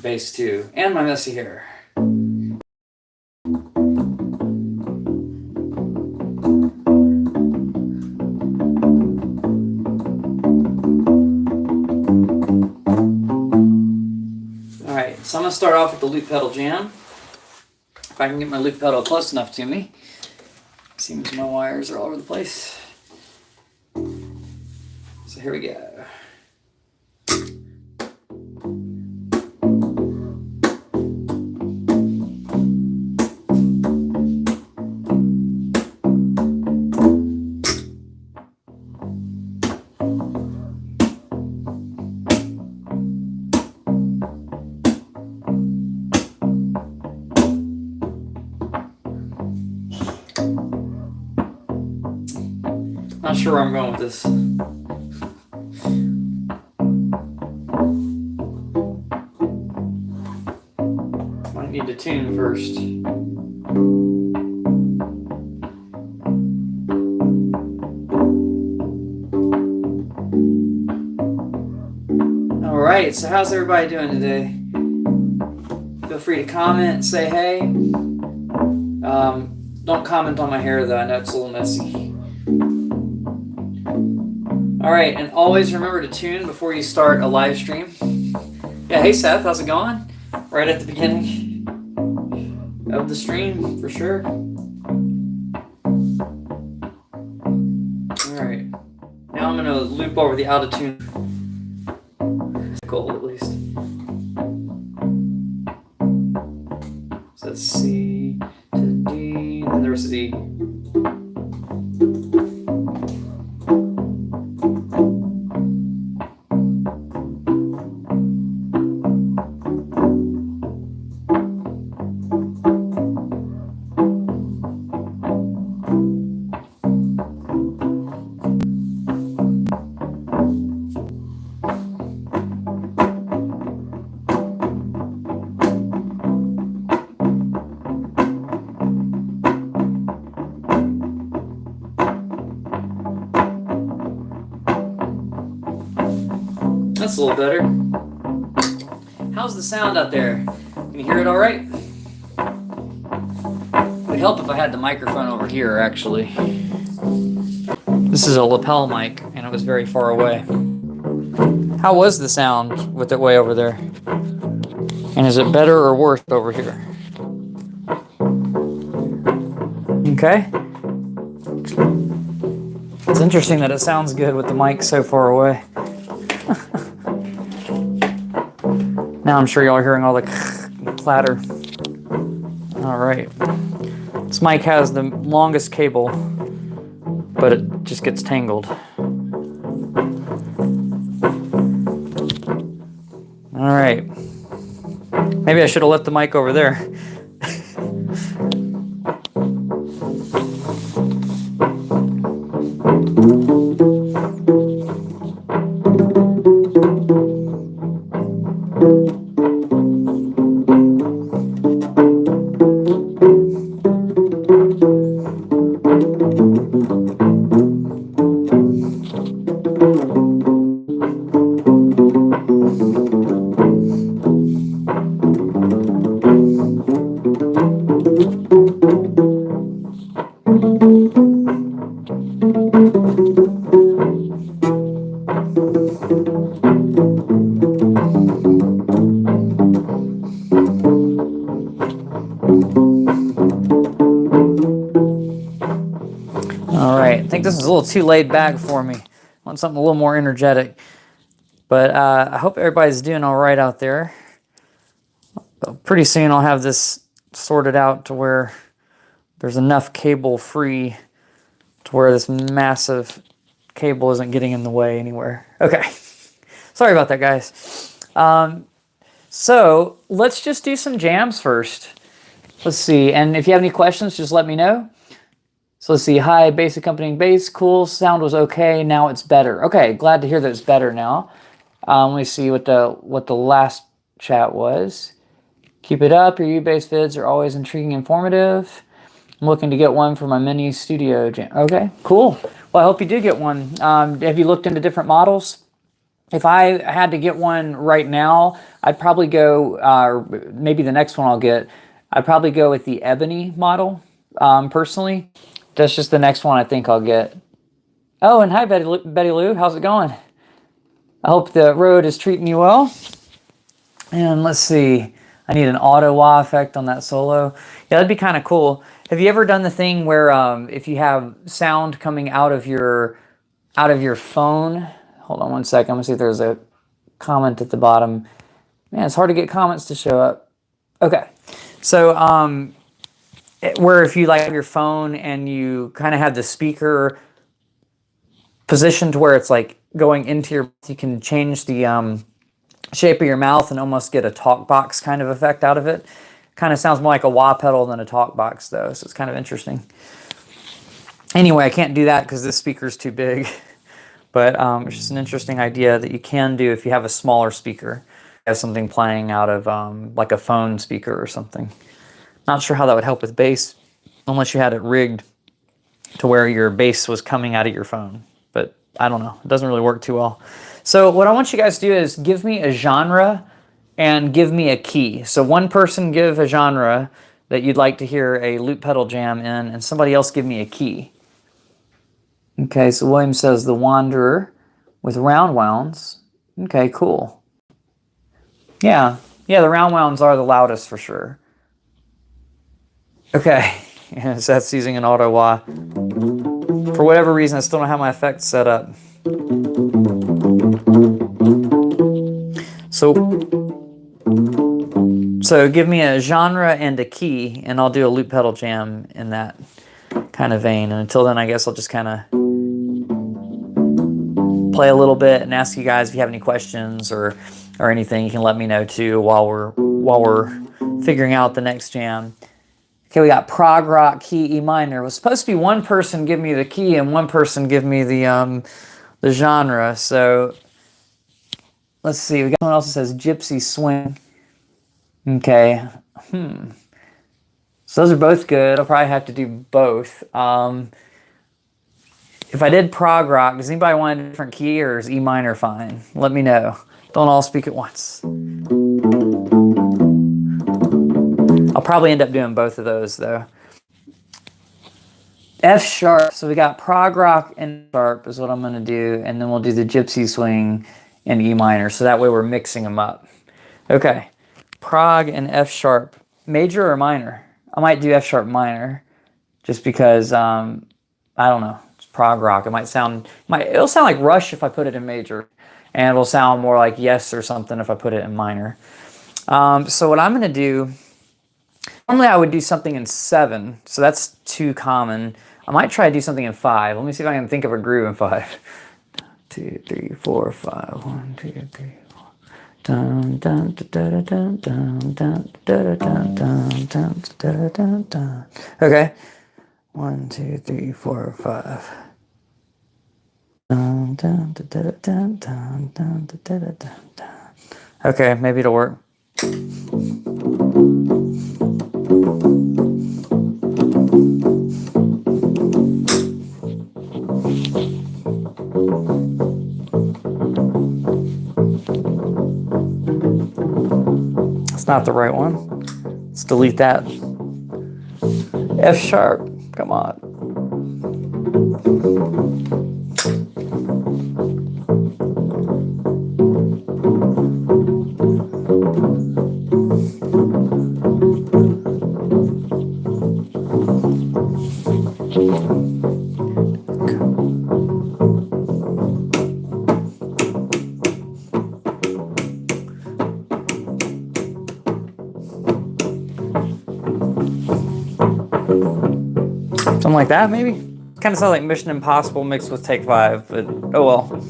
bass too, and my messy hair. Alright, so I'm going to start off with the loop pedal jam. If I can get my loop pedal close enough to me. Seems my wires are all over the place. So here we go. Not sure where I'm going with this. Might need to tune first. Alright, so how's everybody doing today? Feel free to comment, say hey. Don't comment on my hair though, I know it's a little messy. Alright, and always remember to tune before you start a live stream. Yeah, hey Seth, how's it going? Right at the beginning of the stream, for sure. Alright, now I'm going to loop over the out of tune. Goal at least. So that's C to D, and the rest is E. That's a little better. How's the sound out there? Can you hear it all right? It would help if I had the microphone over here, actually. This is a lapel mic, and it was very far away. How was the sound with it way over there? And is it better or worse over here? Okay. It's interesting that it sounds good with the mic so far away. Now I'm sure y'all are hearing all the clatter. All right. This mic has the longest cable, but it just gets tangled. All right. Maybe I should have left the mic over there. This is a little too laid back for me. I want something a little more energetic. But I hope everybody's doing all right out there. Pretty soon I'll have this sorted out to where there's enough cable free to where this massive cable isn't getting in the way anywhere. Okay. Sorry about that, guys. So let's just do some jams first. Let's see. And if you have any questions, just let me know. So let's see, hi, bass accompanying bass, cool, sound was okay, now it's better. Okay, glad to hear that it's better now. Let me see what the last chat was. Keep it up, your U-bass vids are always intriguing and informative. I'm looking to get one for my mini studio jam. Okay, cool. Well, I hope you do get one. Have you looked into different models? If I had to get one right now, I'd probably go, maybe the next one I'll get, I'd probably go with the ebony model, personally. That's just the next one I think I'll get. Oh, and hi, Betty Lou. How's it going? I hope the road is treating you well. And let's see. I need an auto wah effect on that solo. Yeah, that'd be kind of cool. Have you ever done the thing where if you have sound coming out of your phone? Hold on one second. I'm gonna see if there's a comment at the bottom. Man, it's hard to get comments to show up. Okay, so where if you like have your phone and you kind of have the speaker positioned where it's like going into your, you can change the shape of your mouth and almost get a talk box kind of effect out of it. Kind of sounds more like a wah pedal than a talk box though, so it's kind of interesting. Anyway, I can't do that because this speaker's too big. But it's just an interesting idea that you can do if you have a smaller speaker. You have something playing out of like a phone speaker or something. Not sure how that would help with bass, unless you had it rigged to where your bass was coming out of your phone. But I don't know. It doesn't really work too well. So what I want you guys to do is give me a genre and give me a key. So one person give a genre that you'd like to hear a loop pedal jam in, and somebody else give me a key. Okay, so William says The Wanderer with round wounds. Okay, cool. Yeah, the round wounds are the loudest for sure. Okay, so that's using an auto wah. For whatever reason, I still don't have my effects set up. So give me a genre and a key, and I'll do a loop pedal jam in that kind of vein. And until then, I guess I'll just kind of play a little bit and ask you guys if you have any questions or anything. You can let me know too while we're figuring out the next jam. Okay, we got prog rock key E minor. It was supposed to be one person give me the key and one person give me the genre. So let's see. We got someone else that says gypsy swing. Okay. So those are both good. I'll probably have to do both. If I did prog rock, does anybody want a different key or is E minor fine? Let me know. Don't all speak at once. I'll probably end up doing both of those though. F sharp. So we got prog rock and sharp is what I'm going to do. And then we'll do the gypsy swing in E minor. So that way we're mixing them up. Okay. Prog and F sharp. Major or minor? I might do F sharp minor just because, I don't know. It's prog rock. It'll sound like Rush if I put it in major. And it'll sound more like Yes or something if I put it in minor. So what I'm going to do, normally I would do something in 7. So that's too common. I might try to do something in 5. Let me see if I can think of a groove in 5. 2, 3, 4, 5. 1, 2, 3, 4. Dun, dun, dun, dun, dun, dun, dun, dun, dun, dun, dun, dun, dun. Okay. 1, 2, 3, 4, 5. Dun, dun, dun, dun, dun, dun, dun, dun, dun, dun. Okay, maybe it'll work. It's not the right one. Let's delete that. F sharp, come on. Something like that, maybe? Kind of sounds like Mission Impossible mixed with Take 5, but oh well.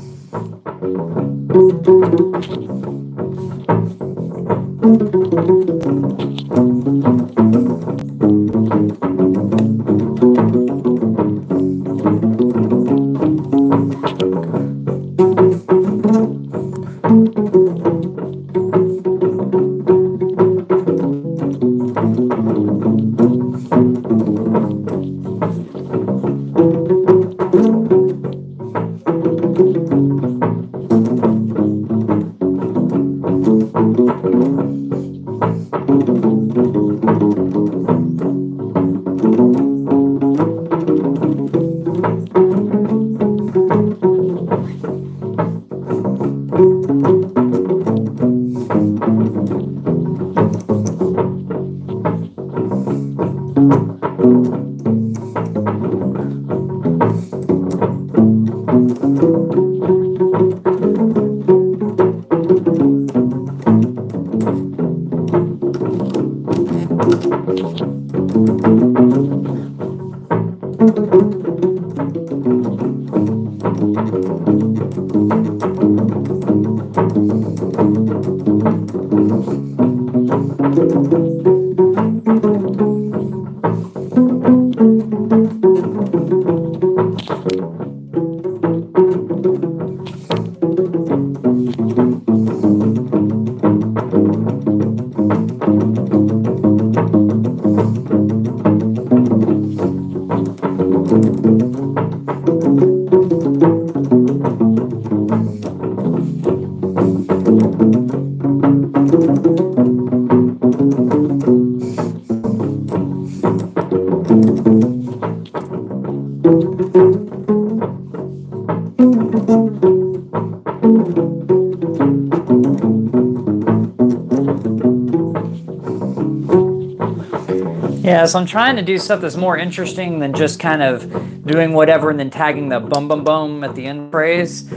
Yeah, so I'm trying to do stuff that's more interesting than just kind of doing whatever and then tagging the bum bum bum at the end phrase.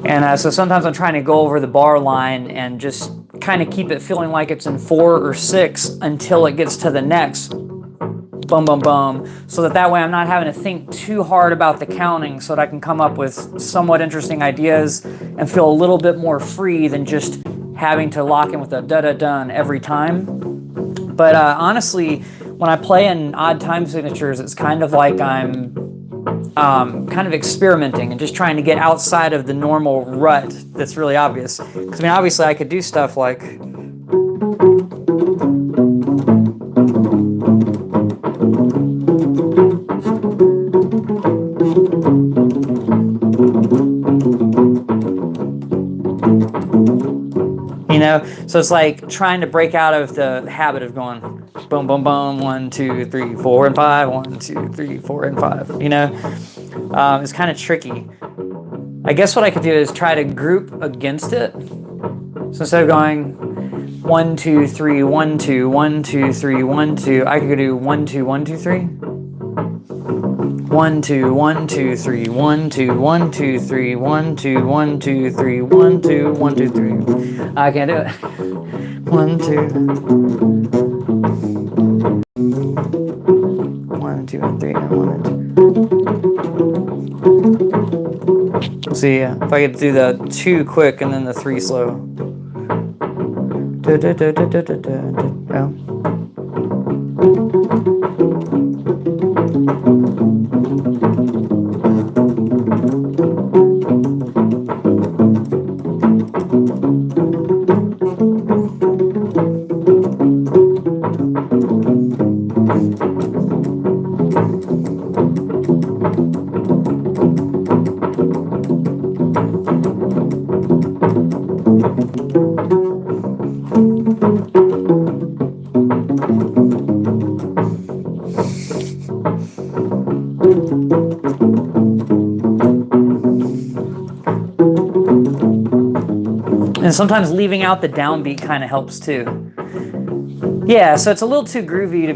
And so sometimes I'm trying to go over the bar line and just kind of keep it feeling like it's in 4 or 6 until it gets to the next bum bum bum, so that way I'm not having to think too hard about the counting, so that I can come up with somewhat interesting ideas and feel a little bit more free than just having to lock in with a da-da-dun every time. But honestly, when I play in odd time signatures, it's kind of like I'm kind of experimenting and just trying to get outside of the normal rut that's really obvious. Because I mean, obviously I could do stuff like... You know, so it's like trying to break out of the habit of going boom, boom, boom, 1, 2, 3, 4, and 5, 1, 2, 3, 4, and 5. You know, it's kind of tricky. I guess what I could do is try to group against it. So instead of going 1, 2, 3, 1, 2, 1, 2, 3, 1, 2, I could do 1, 2, 1, 2, 3. 1, 2, 1, 2, 3, 1, 2, 1, 2, 3, 1, 2, 1, 2, 3, 1, 2, 1, 2, 3. I can't do it. 1, 2. 1, 2, and 3, and 1, and 2. See, if I could do the 2 quick and then the 3 slow. Yeah. And sometimes leaving out the downbeat kind of helps too. Yeah, so it's a little too groovy to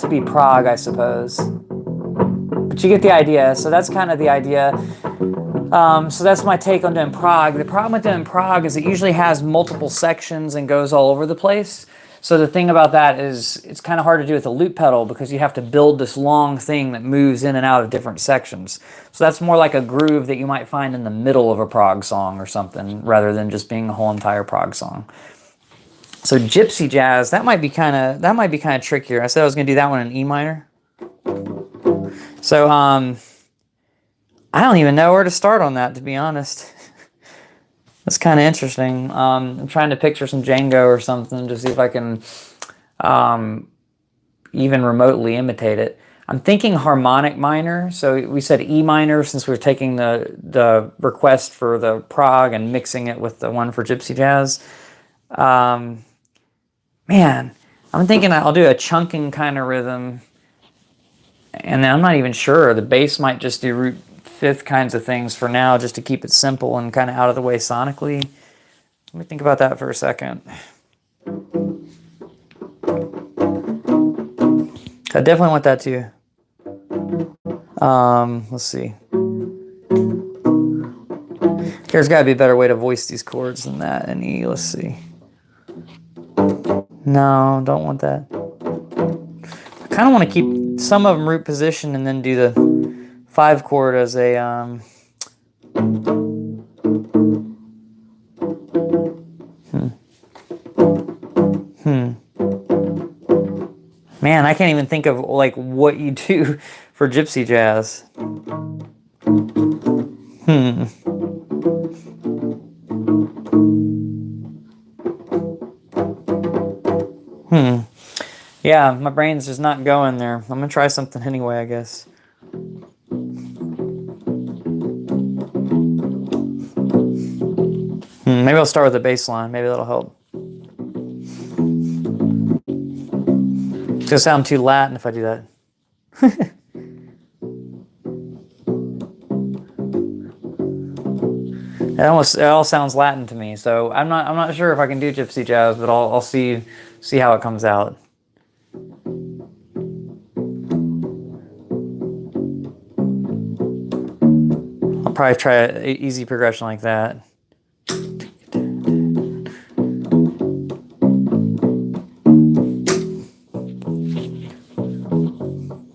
be prog, I suppose. But you get the idea. So that's kind of the idea. So that's my take on doing prog. The problem with doing prog is it usually has multiple sections and goes all over the place. So the thing about that is it's kind of hard to do with a loop pedal because you have to build this long thing that moves in and out of different sections. So that's more like a groove that you might find in the middle of a prog song or something rather than just being a whole entire prog song. So Gypsy Jazz, that might be kind of trickier. I said I was going to do that one in E minor. So I don't even know where to start on that, to be honest. That's kind of interesting. I'm trying to picture some Django or something to see if I can even remotely imitate it. I'm thinking harmonic minor. So we said E minor since we were taking the request for the prog and mixing it with the one for Gypsy Jazz. Man, I'm thinking I'll do a chunking kind of rhythm. And then I'm not even sure. The bass might just do root fifth kinds of things for now, just to keep it simple and kind of out of the way sonically. Let me think about that for a second. I definitely want that too. Let's see. There's got to be a better way to voice these chords than that in E. Let's see. No, don't want that. I kind of want to keep some of them root position and then do the 5 chord as a Man, I can't even think of like what you do for Gypsy Jazz. Yeah, my brain's just not going there. I'm gonna try something anyway, I guess. Maybe I'll start with the bass line. Maybe that'll help. It's gonna sound too Latin if I do that. It all sounds Latin to me, so I'm not sure if I can do Gypsy Jazz, but I'll see how it comes out. I'll probably try an easy progression like that.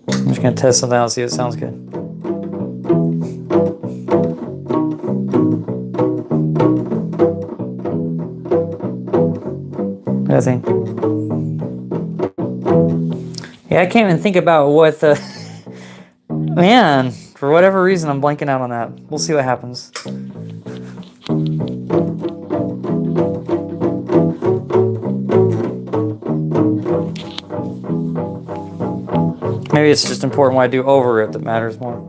I'm just gonna test something out, see if it sounds good. I think. Yeah, I can't even think about what the... Man, for whatever reason, I'm blanking out on that. We'll see what happens. Maybe it's just important what I do over it that matters more.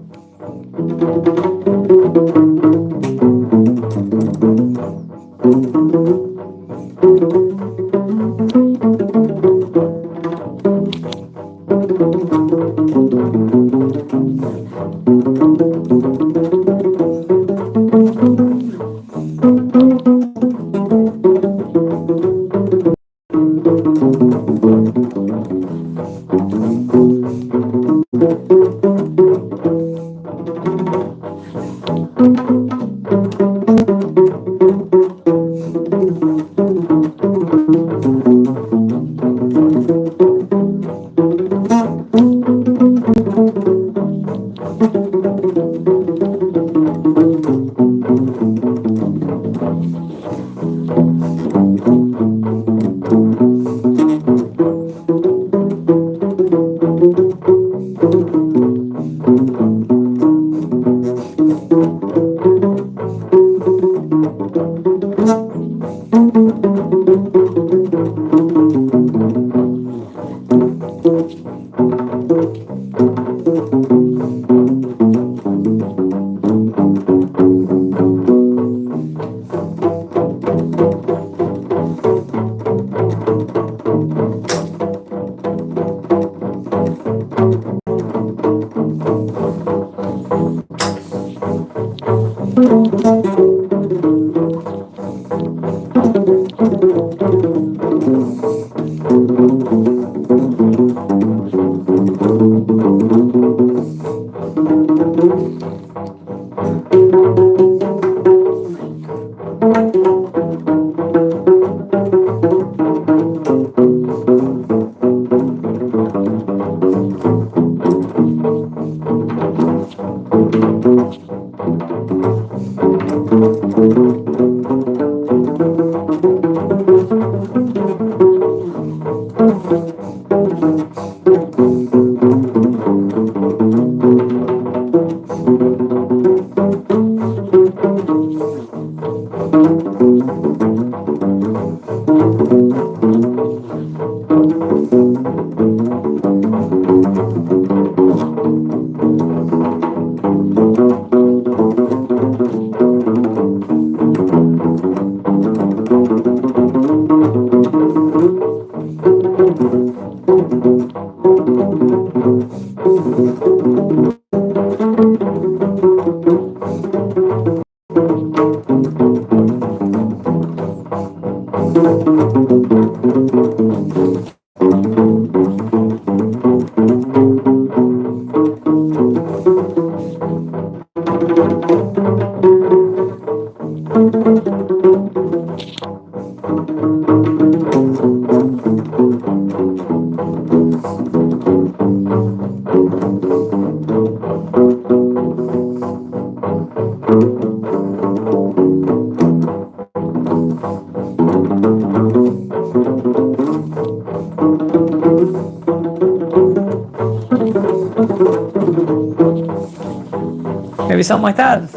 Maybe something like that.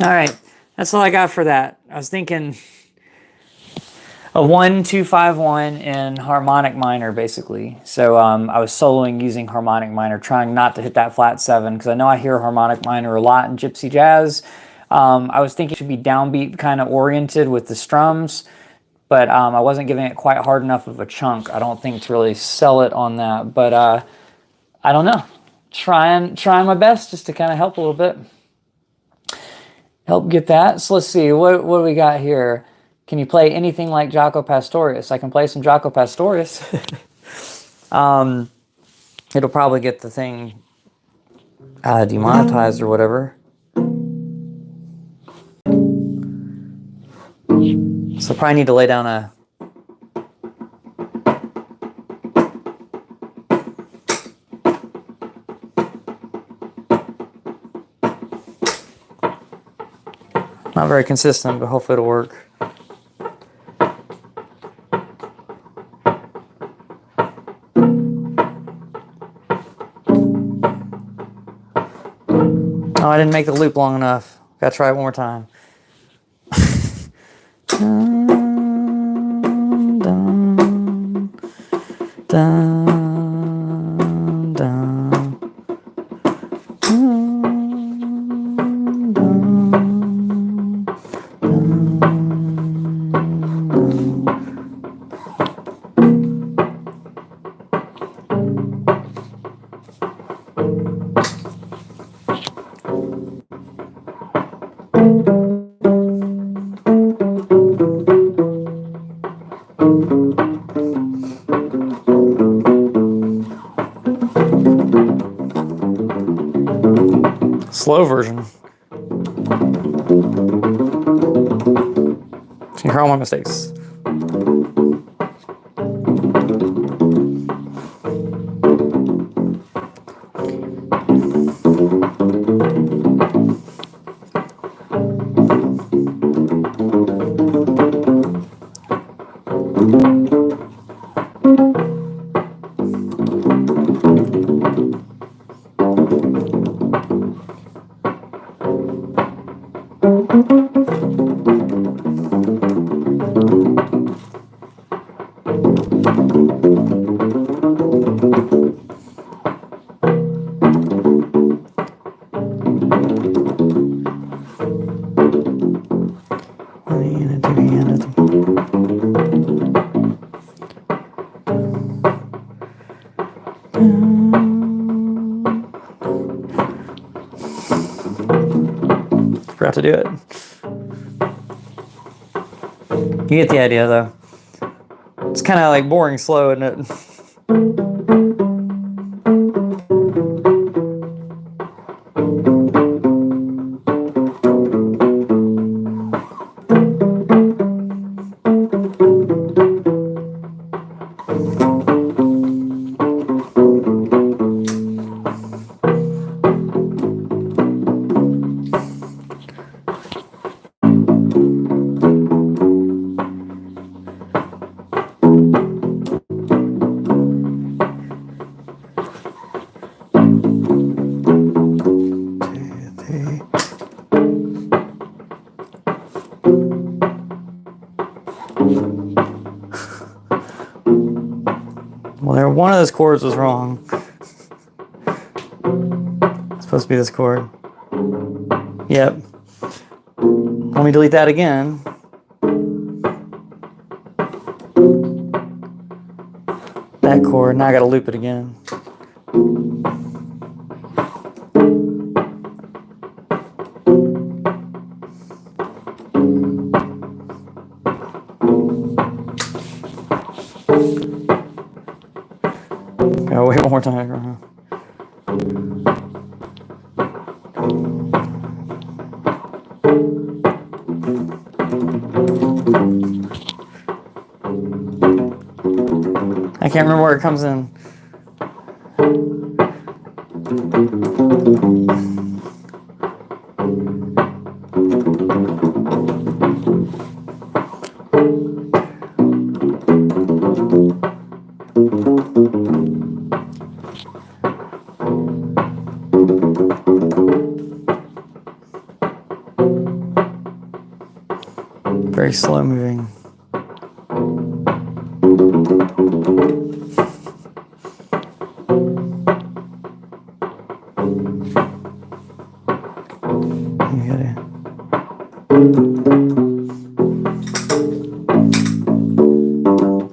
All right, that's all I got for that. I was thinking a 1-2-5-1 in harmonic minor, basically. So I was soloing using harmonic minor, trying not to hit that flat 7, because I know I hear harmonic minor a lot in Gypsy Jazz. I was thinking it should be downbeat kind of oriented with the strums, but I wasn't giving it quite hard enough of a chunk, I don't think, to really sell it on that. But I don't know. Trying my best just to kind of help a little bit. Help get that. So let's see, what do we got here? Can you play anything like Draco Pastorius? I can play some Draco Pastorius. It'll probably get the thing demonetized or whatever. So probably need to lay down a... Not very consistent, but hopefully it'll work. Oh, I didn't make the loop long enough. Gotta try it one more time. Dun, dun, dun, dun, dun, dun, slow version. Can you hear all my mistakes? Forgot to do it. You get the idea, though. It's kind of like boring slow, isn't it? Well, one of those chords was wrong. It's supposed to be this chord. Yep. Let me delete that again. That chord, now I gotta loop it again. Gotta wait one more time. I can't remember where it comes in. Very slow moving.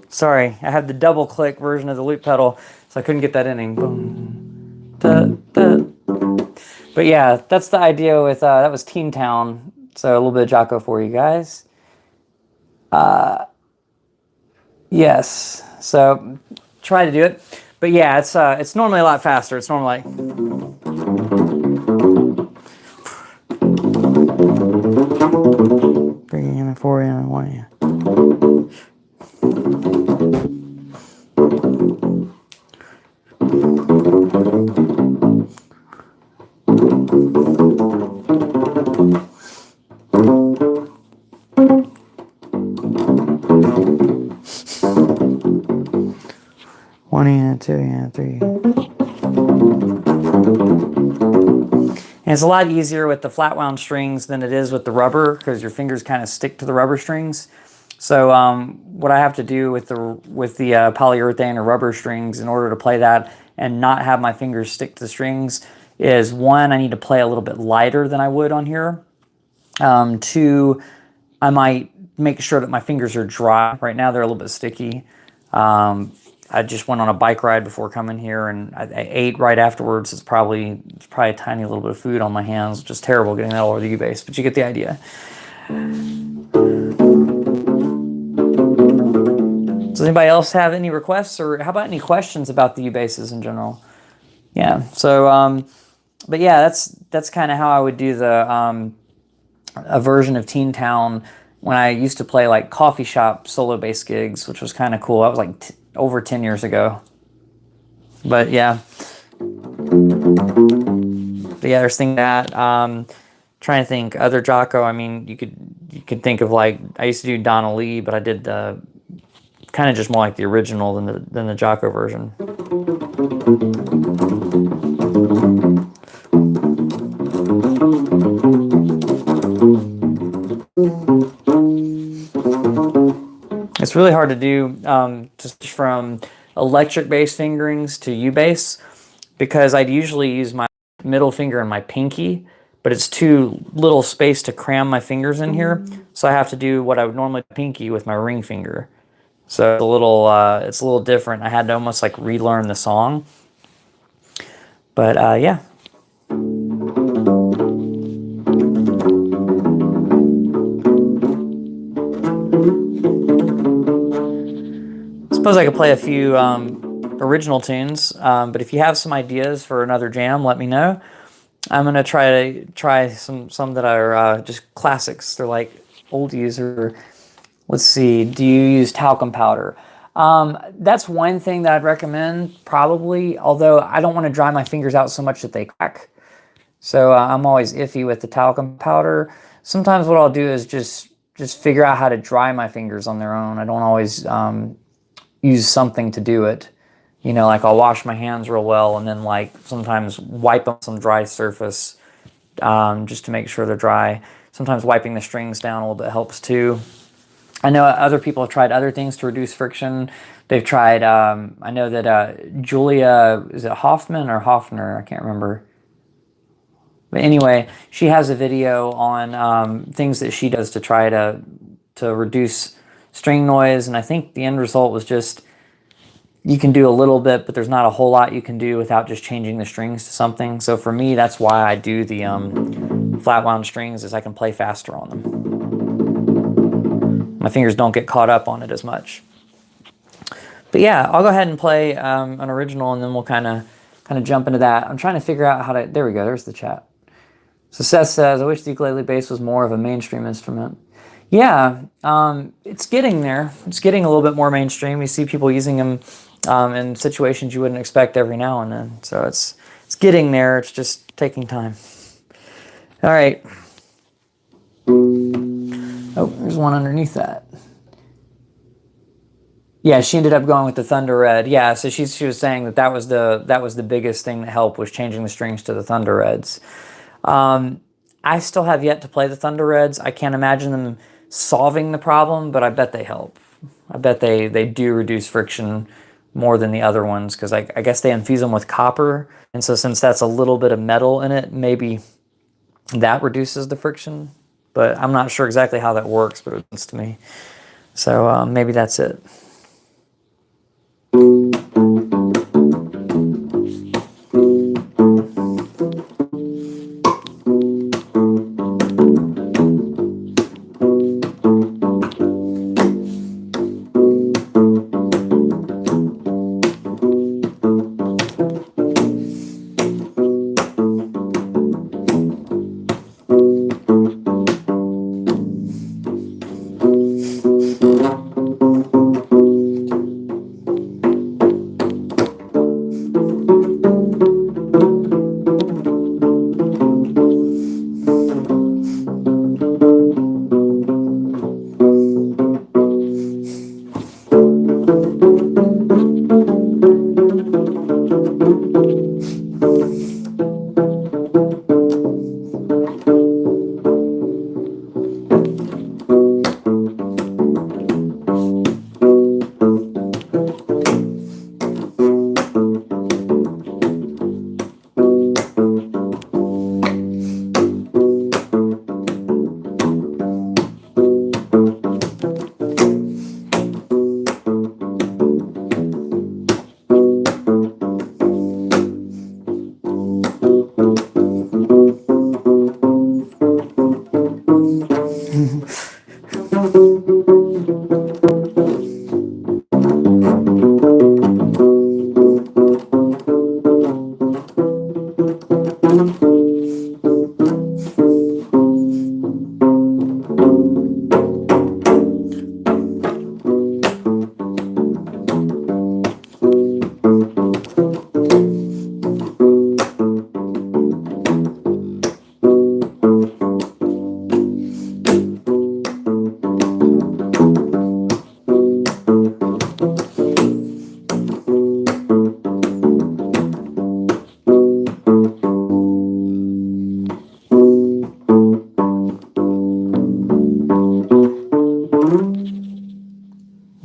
Sorry, I had the double click version of the loop pedal, so I couldn't get that ending. Boom, da, da. But yeah, that's the idea with, that was Teen Town, so a little bit of Draco for you guys. Yes, so try to do it. But yeah, it's normally a lot faster. It's normally like... Bringing in a 4 in and 1 in. One and 2 and 3. And it's a lot easier with the flat wound strings than it is with the rubber, because your fingers kind of stick to the rubber strings. So what I have to do with the polyurethane or rubber strings in order to play that and not have my fingers stick to the strings is, one, I need to play a little bit lighter than I would on here. Two, I might make sure that my fingers are dry. Right now they're a little bit sticky. I just went on a bike ride before coming here, and I ate right afterwards. It's probably a tiny little bit of food on my hands, which is terrible getting that all over the U-bass, but you get the idea. Does anybody else have any requests, or how about any questions about the U-basses in general? Yeah, so, but yeah, that's kind of how I would do the, a version of Teen Town when I used to play like coffee shop solo bass gigs, which was kind of cool. That was like over 10 years ago. But yeah. There's things that, trying to think other Draco. I mean, you could think of, like, I used to do Donna Lee, but I did the kind of just more like the original than the Draco version. It's really hard to do just from electric bass fingerings to U-bass, because I'd usually use my middle finger and my pinky, but it's too little space to cram my fingers in here, so I have to do what I would normally do pinky with my ring finger. So it's a little different. I had to almost like relearn the song. But yeah. Suppose I could play a few original tunes, but if you have some ideas for another jam, let me know. I'm gonna try some that are just classics. They're like oldies. Or let's see, do you use talcum powder? That's one thing that I'd recommend, probably, although I don't want to dry my fingers out so much that they crack. So I'm always iffy with the talcum powder. Sometimes what I'll do is just figure out how to dry my fingers on their own. I don't always use something to do it. You know, like I'll wash my hands real well and then like sometimes wipe on some dry surface just to make sure they're dry. Sometimes wiping the strings down a little bit helps too. I know other people have tried other things to reduce friction. They've tried, I know that Julia, is it Hoffman or Hoffner? I can't remember. But anyway, she has a video on things that she does to try to reduce string noise, and I think the end result was just, you can do a little bit, but there's not a whole lot you can do without just changing the strings to something. So for me, that's why I do the flat wound strings, is I can play faster on them. My fingers don't get caught up on it as much. But yeah, I'll go ahead and play an original, and then we'll kind of jump into that. I'm trying to figure out how to, there we go, there's the chat. So Seth says, I wish the ukulele bass was more of a mainstream instrument. Yeah, it's getting there. It's getting a little bit more mainstream. You see people using them in situations you wouldn't expect every now and then. So it's getting there. It's just taking time. All right. Oh, there's one underneath that. Yeah, she ended up going with the Thunder Red. Yeah, so she was saying that was the biggest thing that helped, was changing the strings to the Thunder Reds. I still have yet to play the Thunder Reds. I can't imagine them solving the problem, but I bet they help. I bet they do reduce friction more than the other ones, because I guess they infuse them with copper, and so since that's a little bit of metal in it, maybe that reduces the friction. But I'm not sure exactly how that works, but it makes sense to me. So maybe that's it.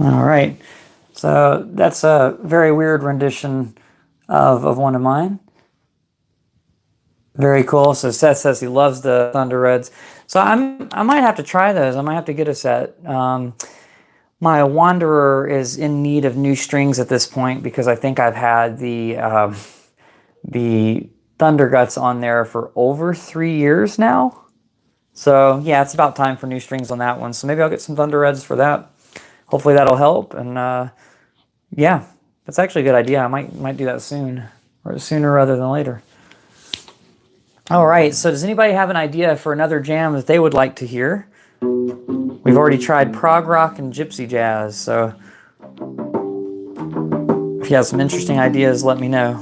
All right, so that's a very weird rendition of one of mine. Very cool. So Seth says he loves the Thunder Reds. So I might have to try those. I might have to get a set. My Wanderer is in need of new strings at this point, because I think I've had the Thunder Guts on there for over 3 years now. So yeah, it's about time for new strings on that one. So maybe I'll get some Thunder Reds for that. Hopefully that'll help. And yeah, that's actually a good idea. I might do that soon, or sooner rather than later. All right, so does anybody have an idea for another jam that they would like to hear? We've already tried prog rock and gypsy jazz, so if you have some interesting ideas, let me know.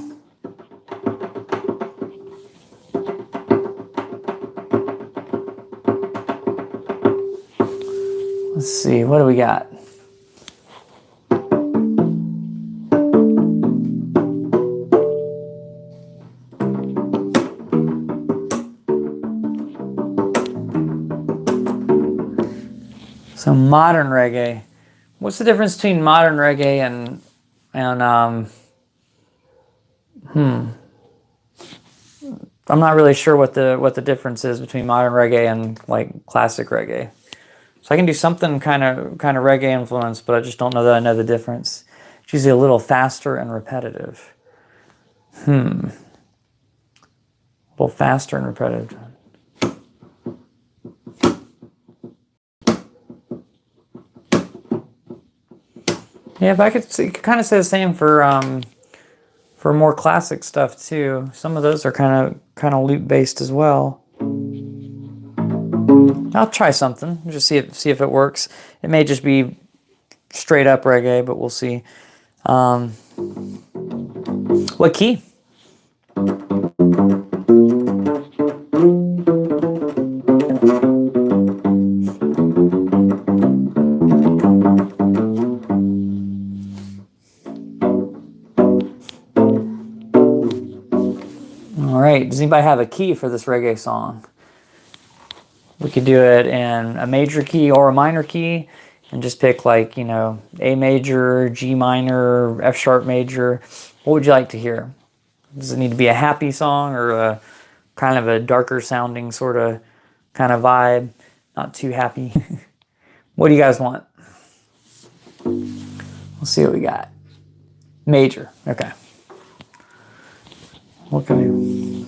Let's see, what do we got? So modern reggae. What's the difference between modern reggae and I'm not really sure what the difference is between modern reggae and like classic reggae. So I can do something kind of reggae influenced, but I just don't know that I know the difference. It's usually a little faster and repetitive. A little faster and repetitive. Yeah, but I could kind of say the same for more classic stuff too. Some of those are kind of loop based as well. I'll try something, just see if it works. It may just be straight up reggae, but we'll see. What key? All right, does anybody have a key for this reggae song? We could do it in a major key or a minor key, and just pick like, you know, A major, G minor, F sharp major. What would you like to hear? Does it need to be a happy song or a kind of a darker sounding sort of kind of vibe? Not too happy. What do you guys want? Let's see what we got. Major. Okay. What can we...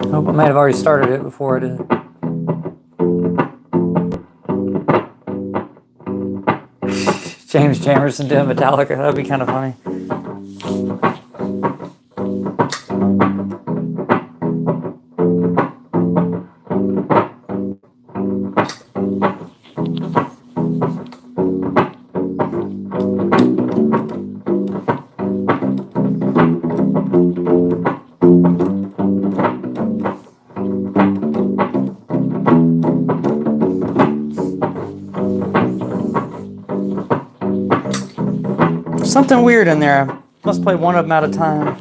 I might have already started it before I did. James Jamerson doing Metallica. That'd be kind of funny. Something weird in there. I must play one of them at a time.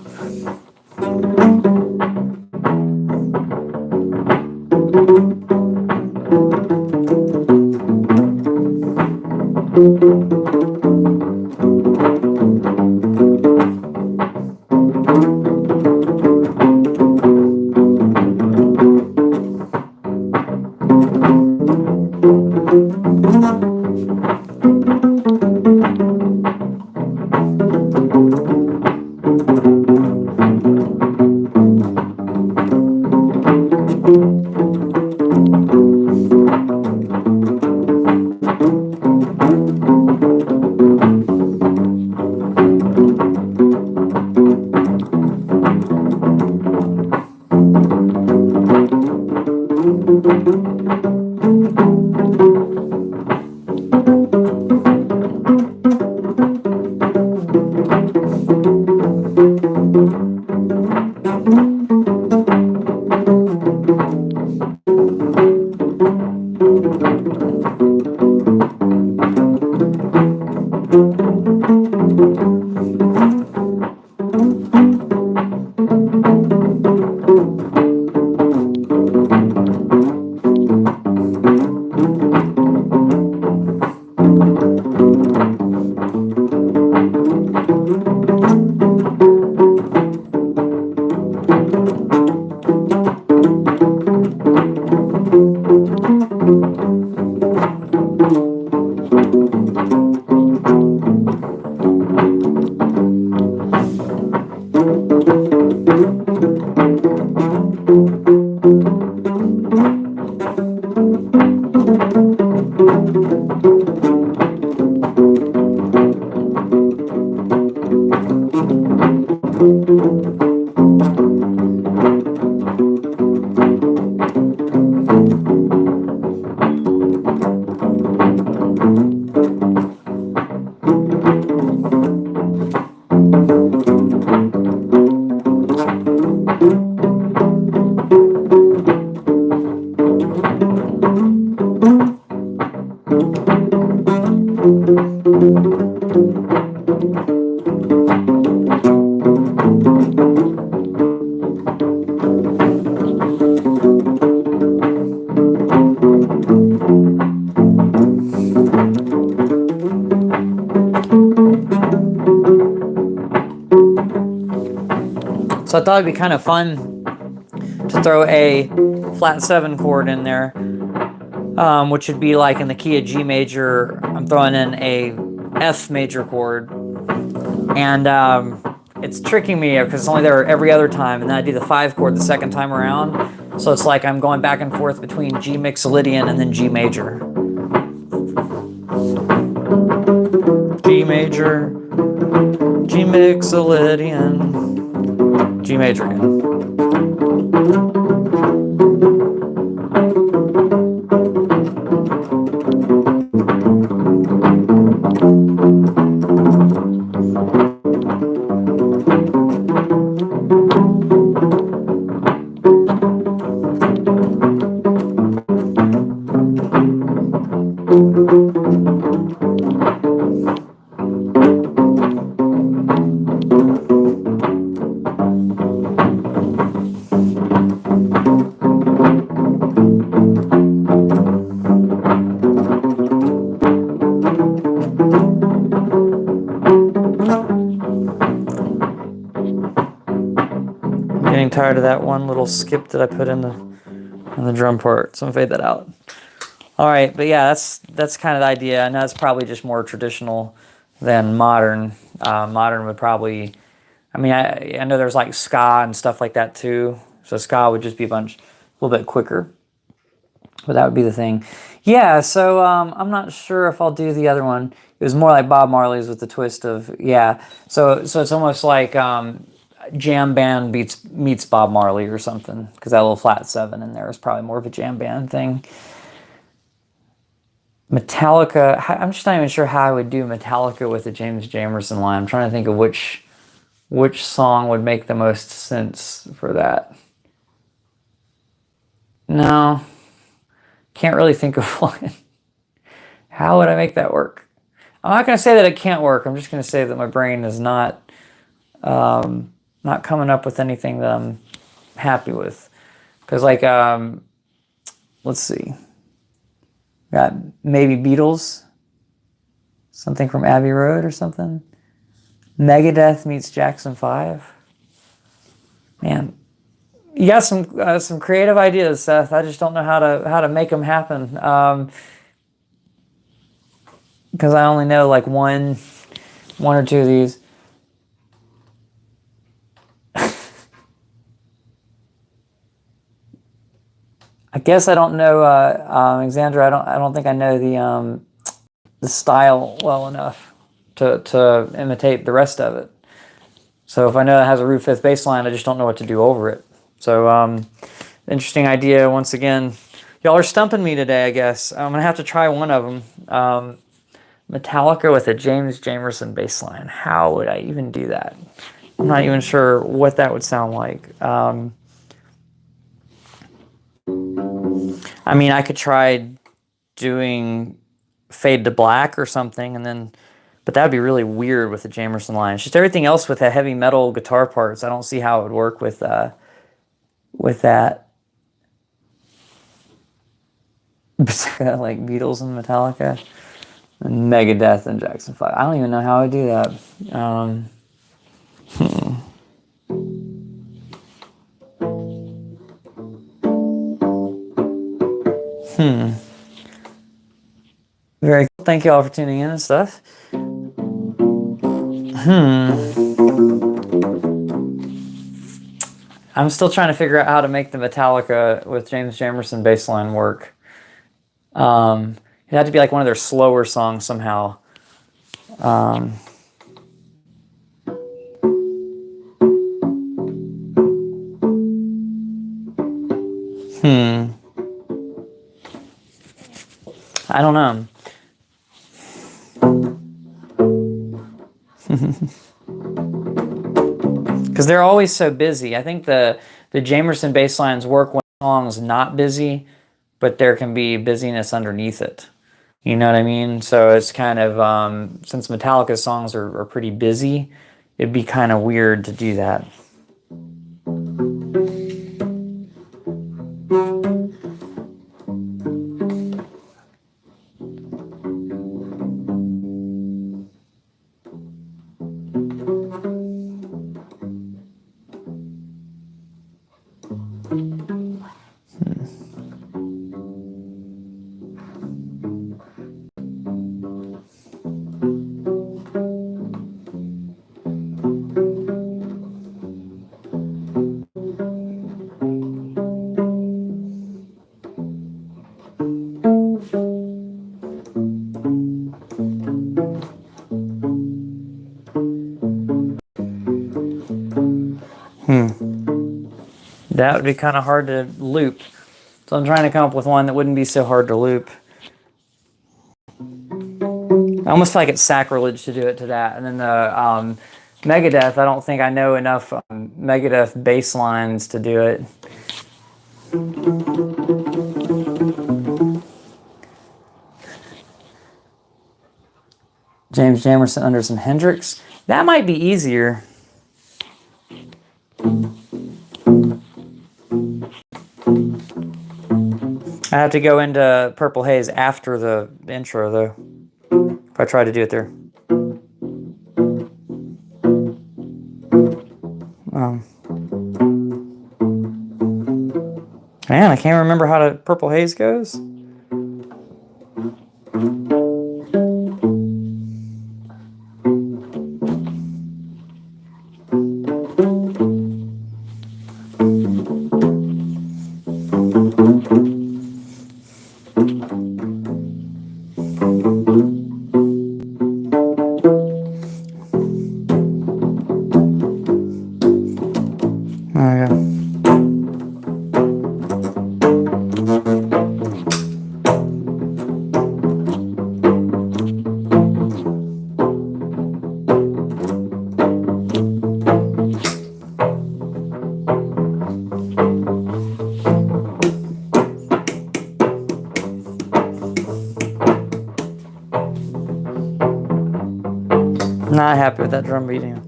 So I thought it'd be kind of fun to throw a flat 7 chord in there, which would be like in the key of G major. I'm throwing in a F major chord, And it's tricking me because it's only there every other time, and then I do the 5 chord the second time around. So it's like I'm going back and forth between G Mixolydian and then G major. G major, G Mixolydian, G major again. Getting tired of that one little skip that I put in the drum part, so I'm gonna fade that out. All right, but yeah, that's kind of the idea. I know it's probably just more traditional than modern. Modern would probably, I mean, I know there's like ska and stuff like that too. So ska would just be a little bit quicker, but that would be the thing. Yeah, so I'm not sure if I'll do the other one. It was more like Bob Marley's with the twist of, yeah. So it's almost like jam band meets Bob Marley or something, because that little flat 7 in there is probably more of a jam band thing. Metallica, I'm just not even sure how I would do Metallica with the James Jamerson line. I'm trying to think of which song would make the most sense for that. No, can't really think of one. How would I make that work? I'm not going to say that it can't work. I'm just going to say that my brain is not coming up with anything that I'm happy with. Because, like, let's see. Got maybe Beatles. Something from Abbey Road or something. Megadeth meets Jackson 5. Man, you got some creative ideas, Seth. I just don't know how to make them happen. Because I only know like one or two of these. I guess I don't know, Alexandra. I don't think I know the style well enough to imitate the rest of it. So if I know it has a root 5th bass line, I just don't know what to do over it. So interesting idea once again. Y'all are stumping me today, I guess. I'm gonna have to try one of them. Metallica with a James Jamerson bass line. How would I even do that? I'm not even sure what that would sound like. I mean, I could try doing Fade to Black or something, but that would be really weird with the Jamerson line. It's just everything else with the heavy metal guitar parts. I don't see how it would work with that. Like Beatles and Metallica, and Megadeth and Jackson 5. I don't even know how I do that. Very cool. Thank you all for tuning in and stuff. I'm still trying to figure out how to make the Metallica with James Jamerson bass line work. It had to be like one of their slower songs somehow. I don't know. Because they're always so busy. I think the Jamerson bass lines work when the song's not busy, but there can be busyness underneath it. You know what I mean? So it's kind of, since Metallica's songs are pretty busy, it'd be kind of weird to do that. That would be kind of hard to loop. So I'm trying to come up with one that wouldn't be so hard to loop. I almost feel like it's sacrilege to do it to that. And then the Megadeth, I don't think I know enough Megadeth bass lines to do it. James Jamerson under some Hendrix. That might be easier. I have to go into Purple Haze after the intro, though. If I try to do it there. Man, I can't remember how to Purple Haze goes. Not happy with that drum beating.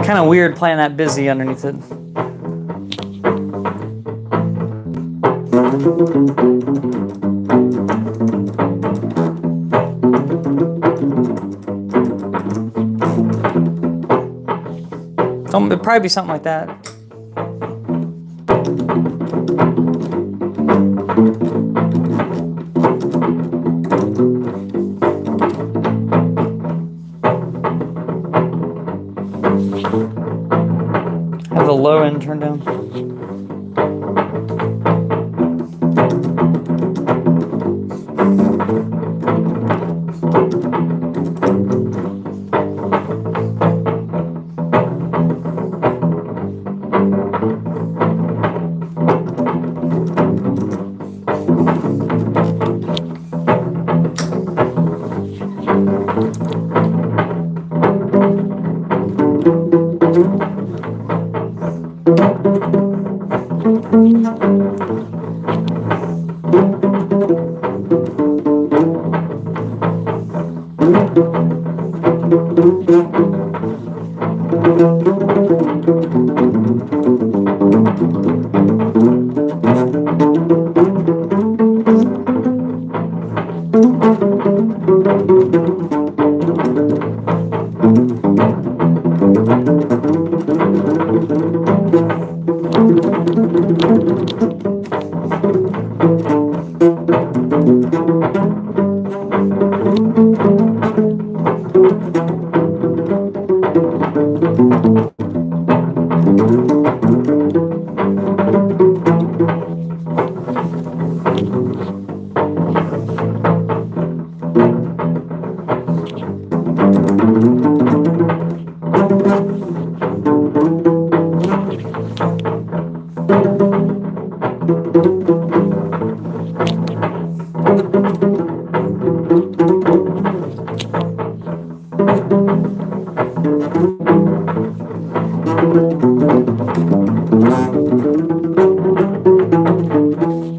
Kind of weird playing that busy underneath it. It'd probably be something like that. Have the low end turned down.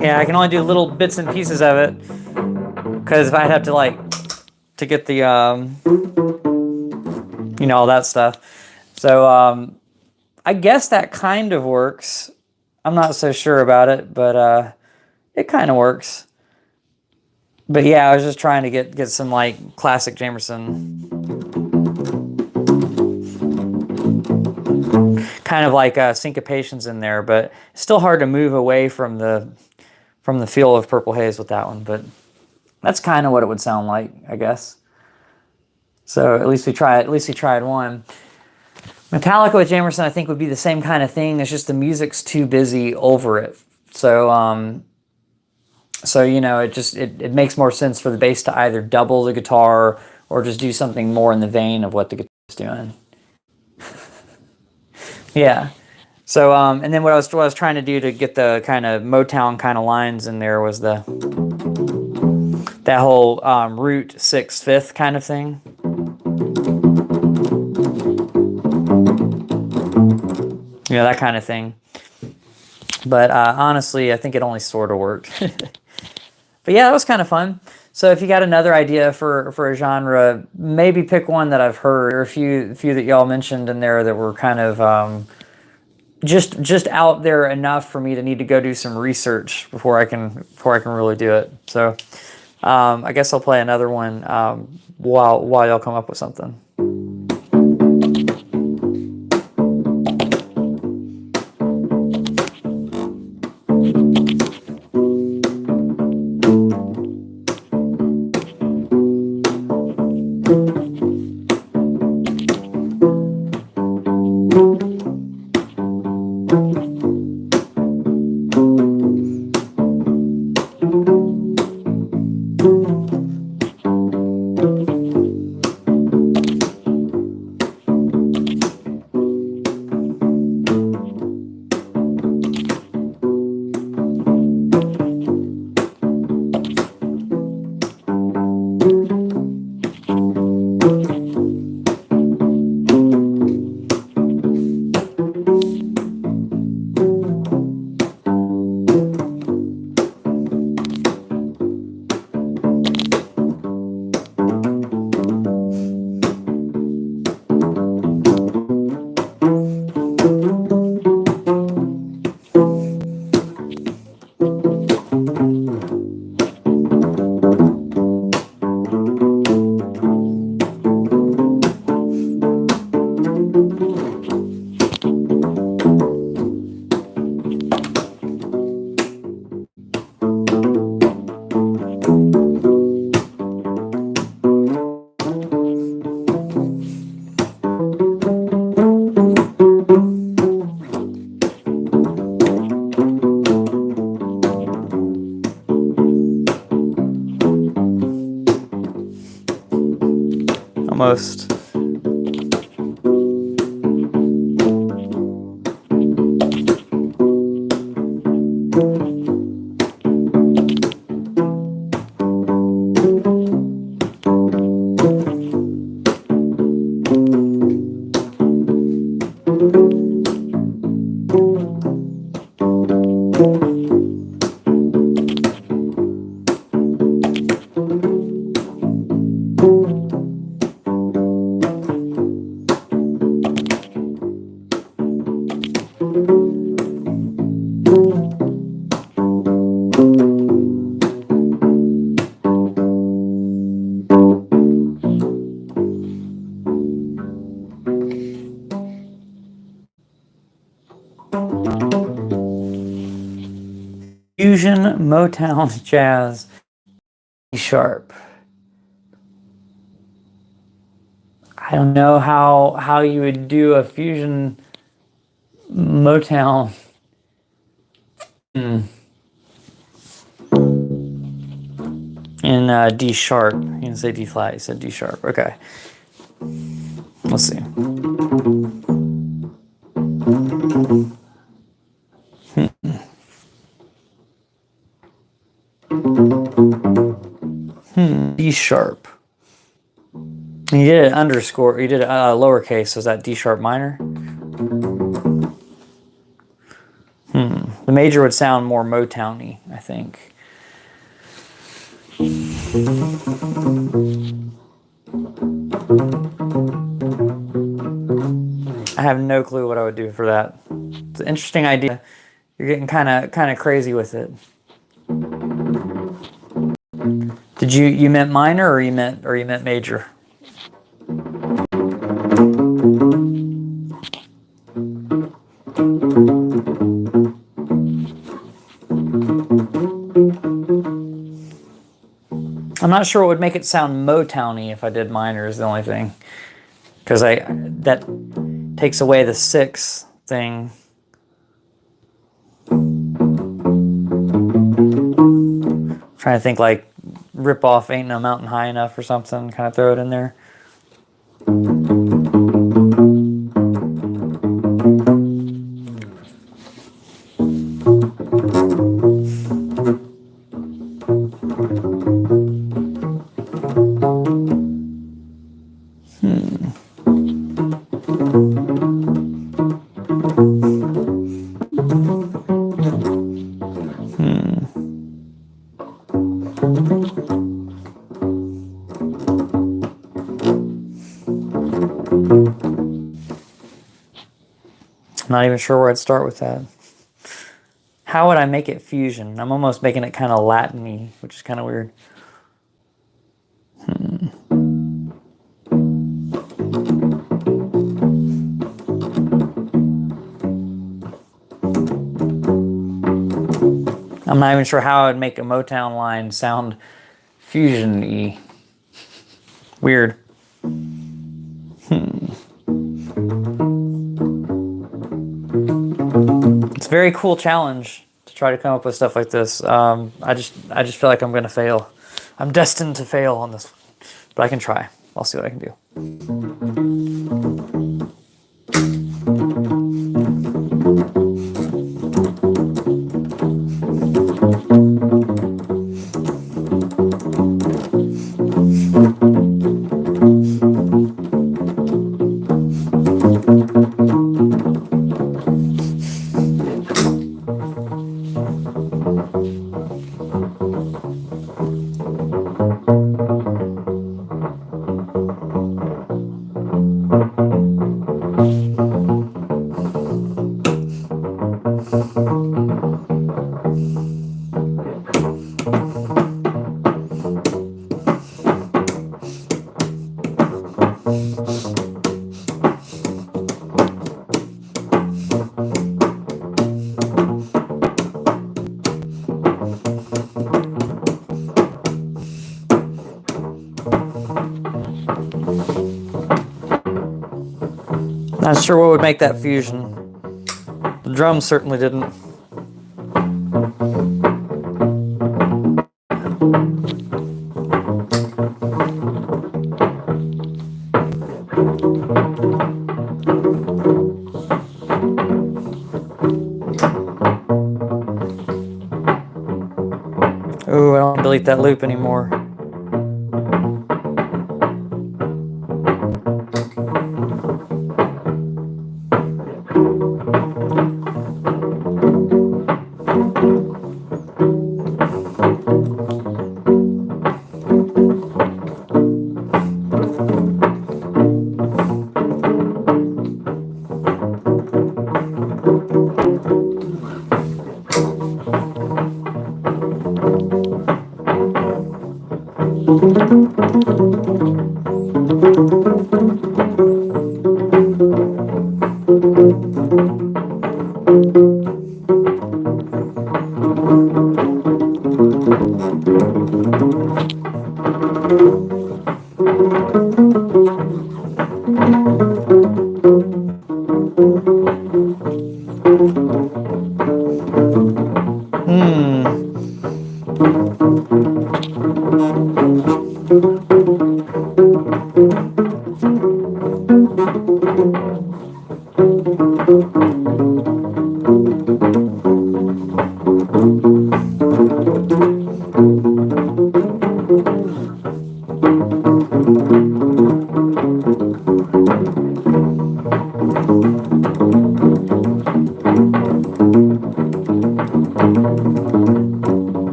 Yeah, I can only do little bits and pieces of it because if I'd have to like to get the you know, all that stuff. So I guess that kind of works. I'm not so sure about it, but it kind of works. But yeah, I was just trying to get some like classic Jamerson, kind of like syncopations in there, but it's still hard to move away from the feel of Purple Haze with that one. But that's kind of what it would sound like, I guess. So at least we tried. At least we tried one. Metallica with Jamerson, I think, would be the same kind of thing. It's just the music's too busy over it. So so you know, it makes more sense for the bass to either double the guitar or just do something more in the vein of what the guitar's doing. Yeah. So and then what I was trying to do to get the kind of Motown kind of lines in there was that whole root 6/5 kind of thing. You know, that kind of thing. But honestly, I think it only sort of worked. But yeah, that was kind of fun. So if you got another idea for a genre, maybe pick one that I've heard, or a few that y'all mentioned in there that were kind of just out there enough for me to need to go do some research before I can really do it. So I guess I'll play another one while y'all come up with something. Almost. Fusion Motown Jazz sharp. I don't know how you would do a fusion Motown. In D sharp. You didn't say D flat, you said D sharp. Okay. Let's see. D sharp. You did an underscore, you did a lowercase, so is that D sharp minor? The major would sound more Motown-y, I think. I have no clue what I would do for that. It's an interesting idea. You're getting kind of crazy with it. Did you meant minor or you meant major? I'm not sure what would make it sound Motown-y if I did minor is the only thing. Because that takes away the 6 thing. Trying to think like rip off Ain't No Mountain High Enough or something, kind of throw it in there. Not even sure where I'd start with that. How would I make it fusion? I'm almost making it kind of Latin-y, which is kind of weird. I'm not even sure how I'd make a Motown line sound fusion-y. Weird. It's a very cool challenge to try to come up with stuff like this. I just feel like I'm going to fail. I'm destined to fail on this one. But I can try. I'll see what I can do. Not sure what would make that fusion. The drums certainly didn't. Oh, I don't delete that loop anymore.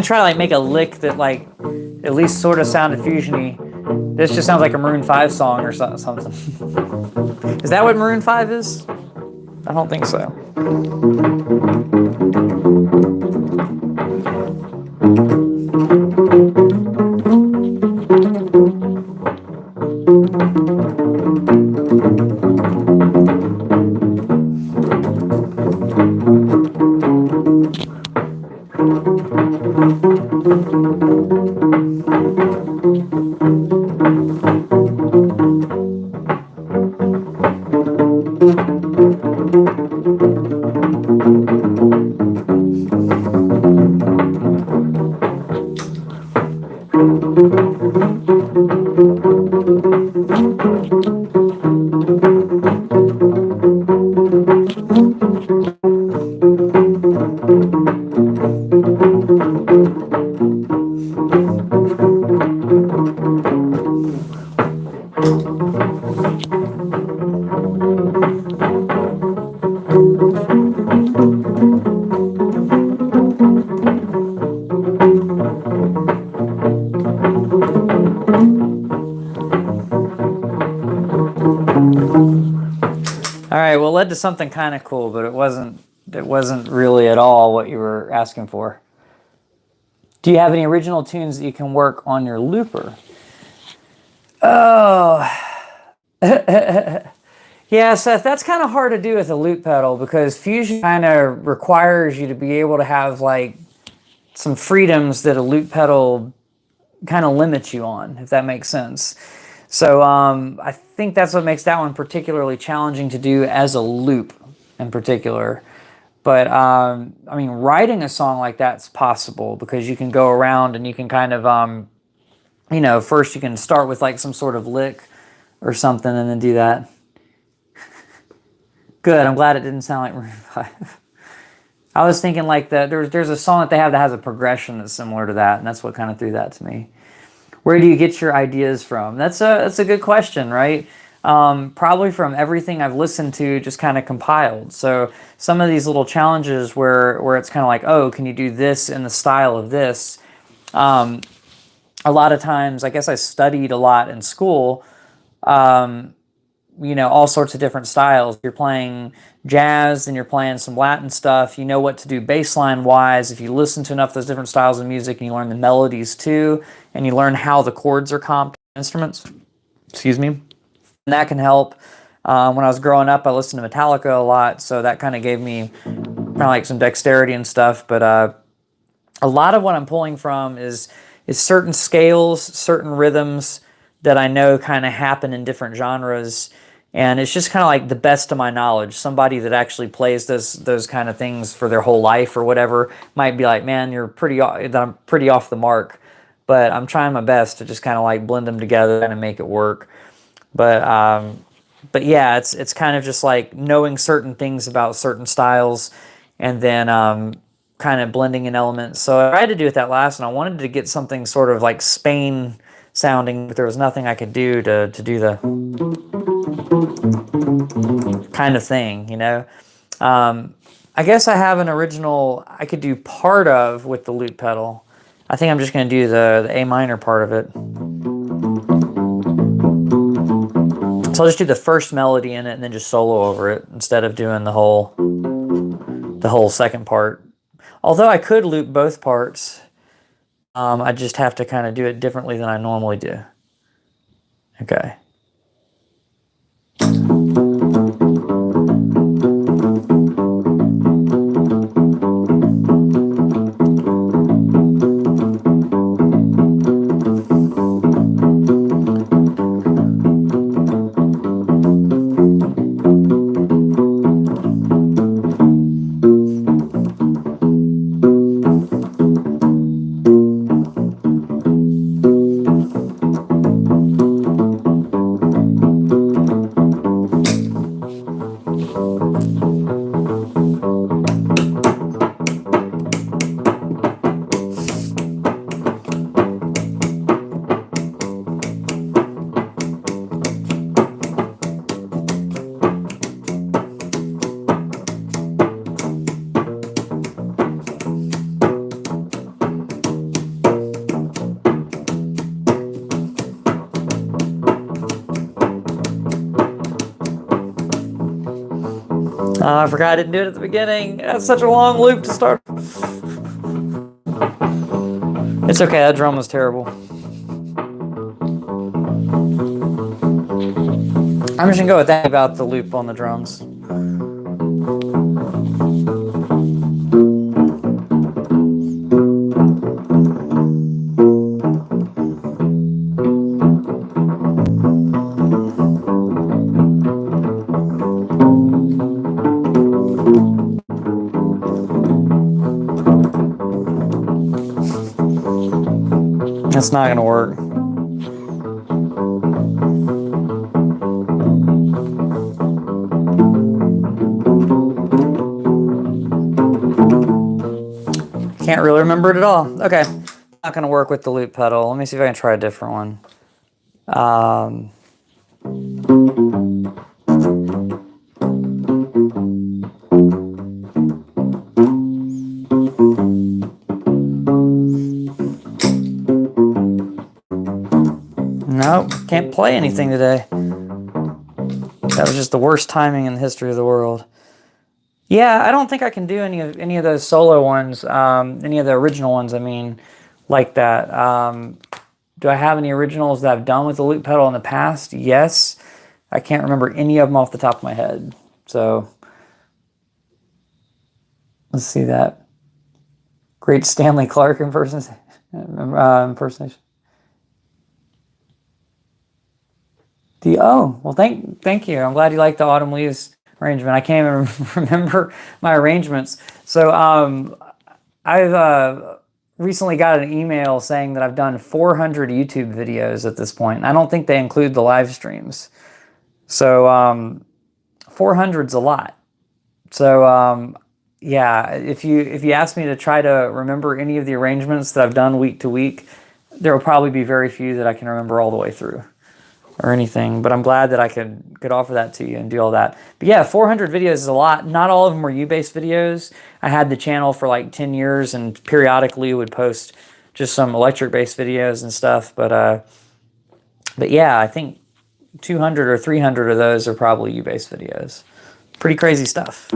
try to like make a lick that like at least sort of sounded fusiony. This just sounds like a Maroon 5 song or something. Is that what Maroon 5 is? I don't think so. All right, well, it led to something kind of cool, but it wasn't really at all what you were asking for. Do you have any original tunes that you can work on your looper? Oh, yeah, Seth, that's kind of hard to do with a loop pedal because Fusion kind of requires you to be able to have like some freedoms that a loop pedal kind of limits you on, if that makes sense. So I think that's what makes that one particularly challenging to do as a loop in particular. But I mean, writing a song like that's possible because you can go around and you can kind of, you know, first you can start with like some sort of lick or something and then do that. Good, I'm glad it didn't sound like Maroon 5. I was thinking like there's a song that they have that has a progression that's similar to that, and that's what kind of threw that to me. Where do you get your ideas from? That's a good question, right? Probably from everything I've listened to, just kind of compiled. So some of these little challenges where it's kind of like, oh, can you do this in the style of this? A lot of times, I guess I studied a lot in school, you know, all sorts of different styles. You're playing jazz and you're playing some Latin stuff. You know what to do bass line wise. If you listen to enough of those different styles of music and you learn the melodies too, and you learn how the chords are comped instruments, excuse me, and that can help. When I was growing up, I listened to Metallica a lot, so that kind of gave me kind of like some dexterity and stuff. But a lot of what I'm pulling from is certain scales, certain rhythms that I know kind of happen in different genres. And it's just kind of like the best of my knowledge. Somebody that actually plays those kind of things for their whole life or whatever might be like, man, I'm pretty off the mark. But I'm trying my best to just kind of like blend them together and make it work. But yeah, it's kind of just like knowing certain things about certain styles and then kind of blending in elements. So I tried to do it that last, and I wanted to get something sort of like Spain sounding, but there was nothing I could do to do the kind of thing, you know. I guess I have an original I could do part of with the loop pedal. I think I'm just going to do the A minor part of it. So I'll just do the first melody in it and then just solo over it instead of doing the whole second part. Although I could loop both parts, I just have to kind of do it differently than I normally do. Okay. I forgot I didn't do it at the beginning. That's such a long loop to start. It's okay, that drum was terrible. I'm just gonna go with that about the loop on the drums. That's not gonna work. Can't really remember it at all. Okay, not gonna work with the loop pedal. Let me see if I can try a different one. Nope, can't play anything today. That was just the worst timing in the history of the world. Yeah, I don't think I can do any of those solo ones, any of the original ones, I mean, like that. Do I have any originals that I've done with the loop pedal in the past? Yes. I can't remember any of them off the top of my head. So, let's see that. Great Stanley Clark impersonation. Well, thank you. I'm glad you like the Autumn Leaves arrangement. I can't even remember my arrangements. So I've recently got an email saying that I've done 400 YouTube videos at this point. I don't think they include the live streams. So 400's a lot. So yeah, if you ask me to try to remember any of the arrangements that I've done week to week, there will probably be very few that I can remember all the way through or anything, but I'm glad that I could offer that to you and do all that. But yeah, 400 videos is a lot. Not all of them were U-based videos. I had the channel for like 10 years and periodically would post just some electric-based videos and stuff. But yeah, I think 200 or 300 of those are probably U-based videos. Pretty crazy stuff.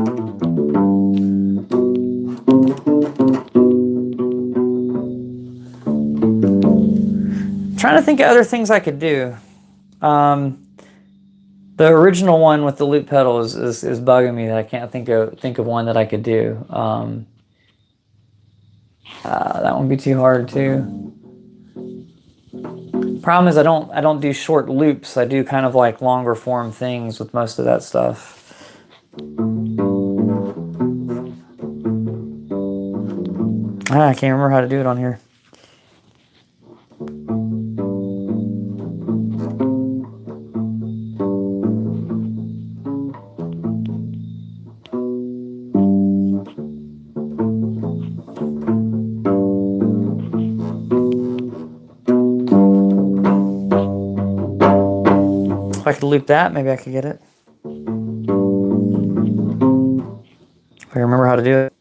Trying to think of other things I could do. The original one with the loop pedal is bugging me that I can't think of one that I could do. That would be too hard too. Problem is I don't do short loops. I do kind of like longer form things with most of that stuff. I can't remember how to do it on here. If I could loop that, maybe I could get it. If I remember how to do it.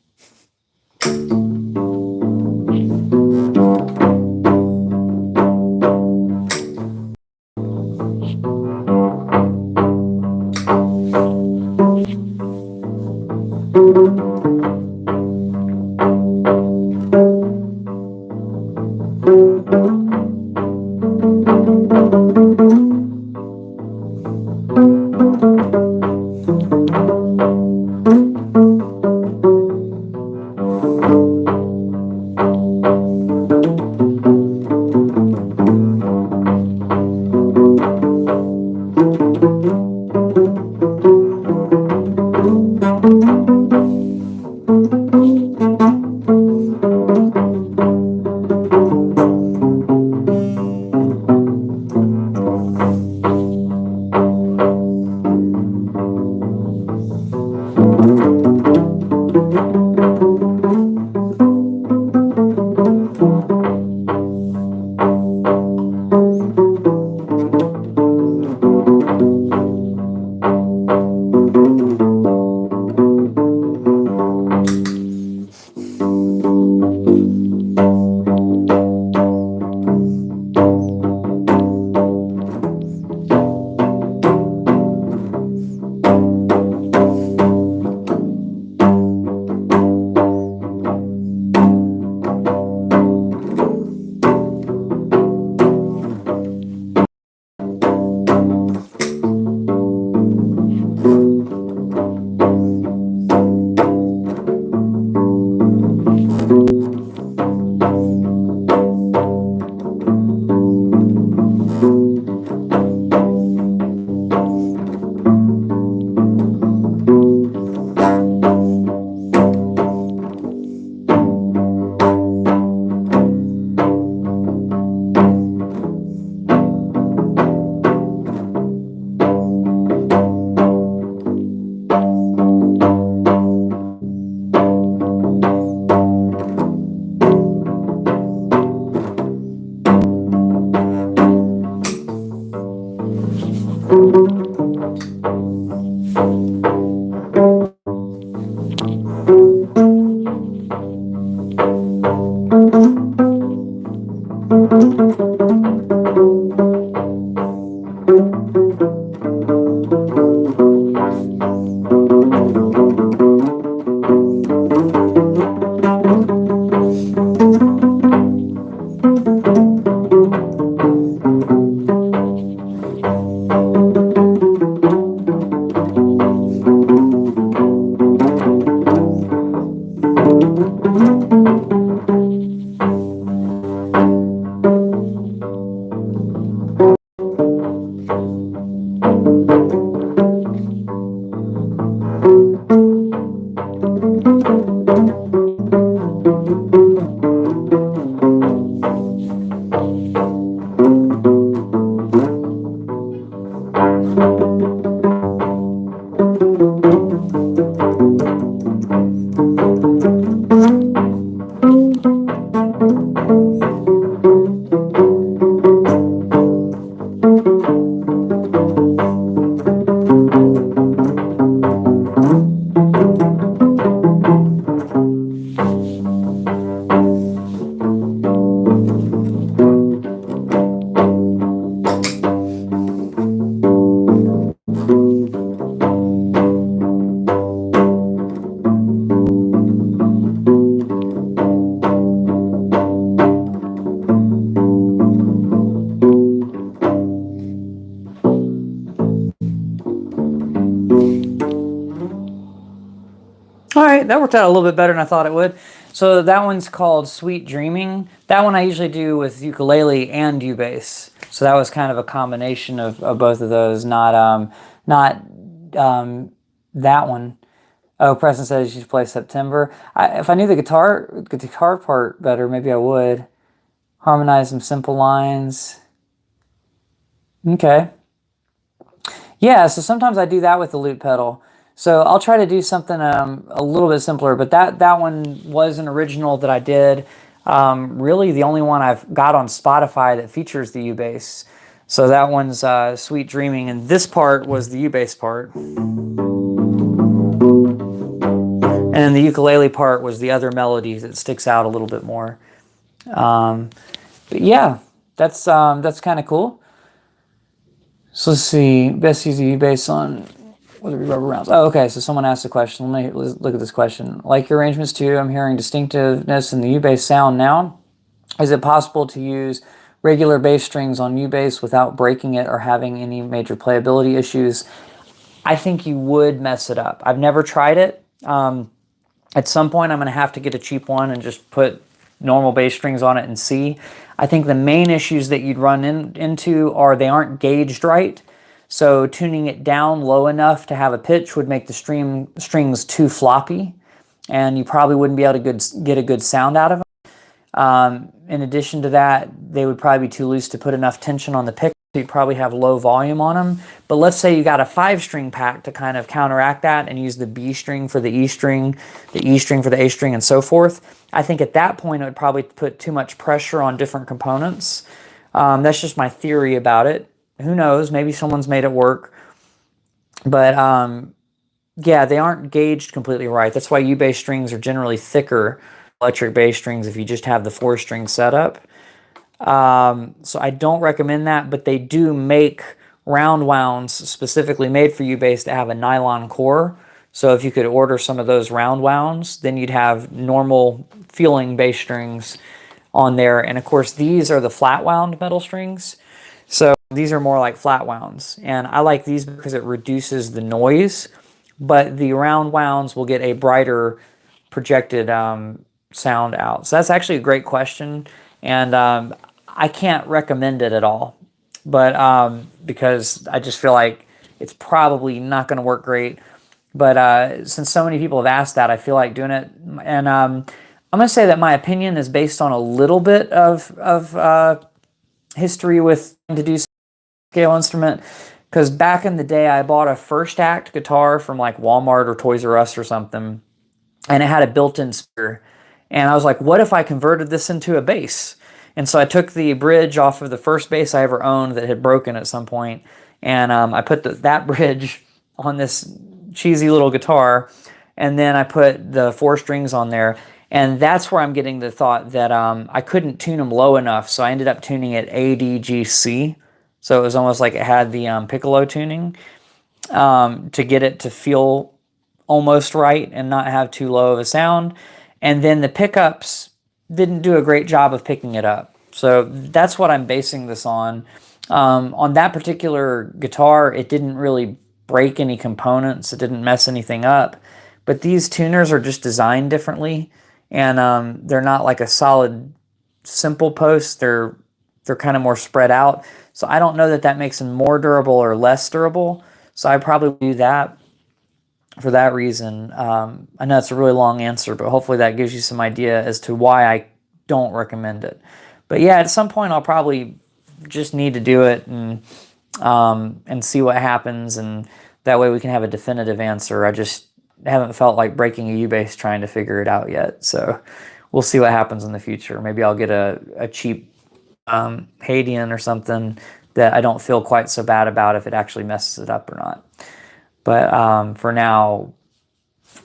that worked out a little bit better than I thought it would. So that one's called Sweet Dreaming. That one I usually do with ukulele and U-bass. So that was kind of a combination of both of those, not that one. Oh, Preston says you should play September. If I knew the guitar part better, maybe I would. Harmonize some simple lines. Okay. Yeah, so sometimes I do that with the loop pedal. So I'll try to do something a little bit simpler, but that one was an original that I did. Really the only one I've got on Spotify that features the U-bass. So that one's Sweet Dreaming, and this part was the U-bass part. And then the ukulele part was the other melody that sticks out a little bit more. But yeah, that's kind of cool. So let's see, best use the U-bass on whether we rubber rounds. Oh, okay, so someone asked a question. Let's look at this question. Like your arrangements too, I'm hearing distinctiveness in the U-bass sound now. Is it possible to use regular bass strings on U-bass without breaking it or having any major playability issues? I think you would mess it up. I've never tried it. At some point, I'm going to have to get a cheap one and just put normal bass strings on it and see. I think the main issues that you'd run into are they aren't gauged right. So tuning it down low enough to have a pitch would make the strings too floppy, and you probably wouldn't be able to get a good sound out of them. In addition to that, they would probably be too loose to put enough tension on the pick. You'd probably have low volume on them. But let's say you got a 5-string pack to kind of counteract that and use the B string for the E string, the E string for the A string, and so forth. I think at that point it would probably put too much pressure on different components. That's just my theory about it. Who knows? Maybe someone's made it work. But yeah, they aren't gauged completely right. That's why U-bass strings are generally thicker electric bass strings if you just have the 4-string setup. So I don't recommend that, but they do make round wounds specifically made for U-bass to have a nylon core. So if you could order some of those round wounds, then you'd have normal feeling bass strings on there. And of course, these are the flat wound metal strings. So these are more like flat wounds. And I like these because it reduces the noise, but the round wounds will get a brighter projected sound out. So that's actually a great question. And I can't recommend it at all, but because I just feel like it's probably not going to work great. But since so many people have asked that, I feel like doing it. And I'm going to say that my opinion is based on a little bit of history with to do scale instrument. Because back in the day, I bought a first act guitar from like Walmart or Toys R Us or something, and it had a built-in speaker. And I was like, what if I converted this into a bass? And so I took the bridge off of the first bass I ever owned that had broken at some point, and I put that bridge on this cheesy little guitar, and then I put the 4 strings on there. And that's where I'm getting the thought that I couldn't tune them low enough, so I ended up tuning it A, D, G, C. So it was almost like it had the piccolo tuning to get it to feel almost right and not have too low of a sound. And then the pickups didn't do a great job of picking it up. So that's what I'm basing this on. On that particular guitar, it didn't really break any components. It didn't mess anything up. But these tuners are just designed differently. And they're not like a solid, simple post. They're kind of more spread out. So I don't know that that makes them more durable or less durable. So I probably do that for that reason. I know it's a really long answer, but hopefully that gives you some idea as to why I don't recommend it. But yeah, at some point I'll probably just need to do it and see what happens, and that way we can have a definitive answer. I just haven't felt like breaking a U-bass trying to figure it out yet. So we'll see what happens in the future. Maybe I'll get a cheap Hadean or something that I don't feel quite so bad about if it actually messes it up or not. But for now,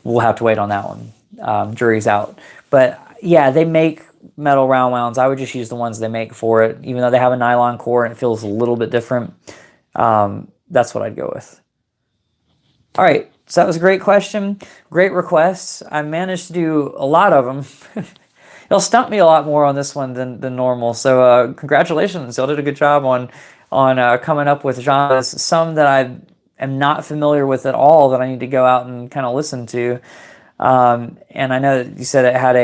we'll have to wait on that one. Jury's out. But yeah, they make metal round wounds. I would just use the ones they make for it, even though they have a nylon core and it feels a little bit different. That's what I'd go with. All right, so that was a great question. Great requests. I managed to do a lot of them. It'll stump me a lot more on this one than normal. So congratulations. Y'all did a good job on coming up with genres. Some that I am not familiar with at all that I need to go out and kind of listen to. And I know that you said it had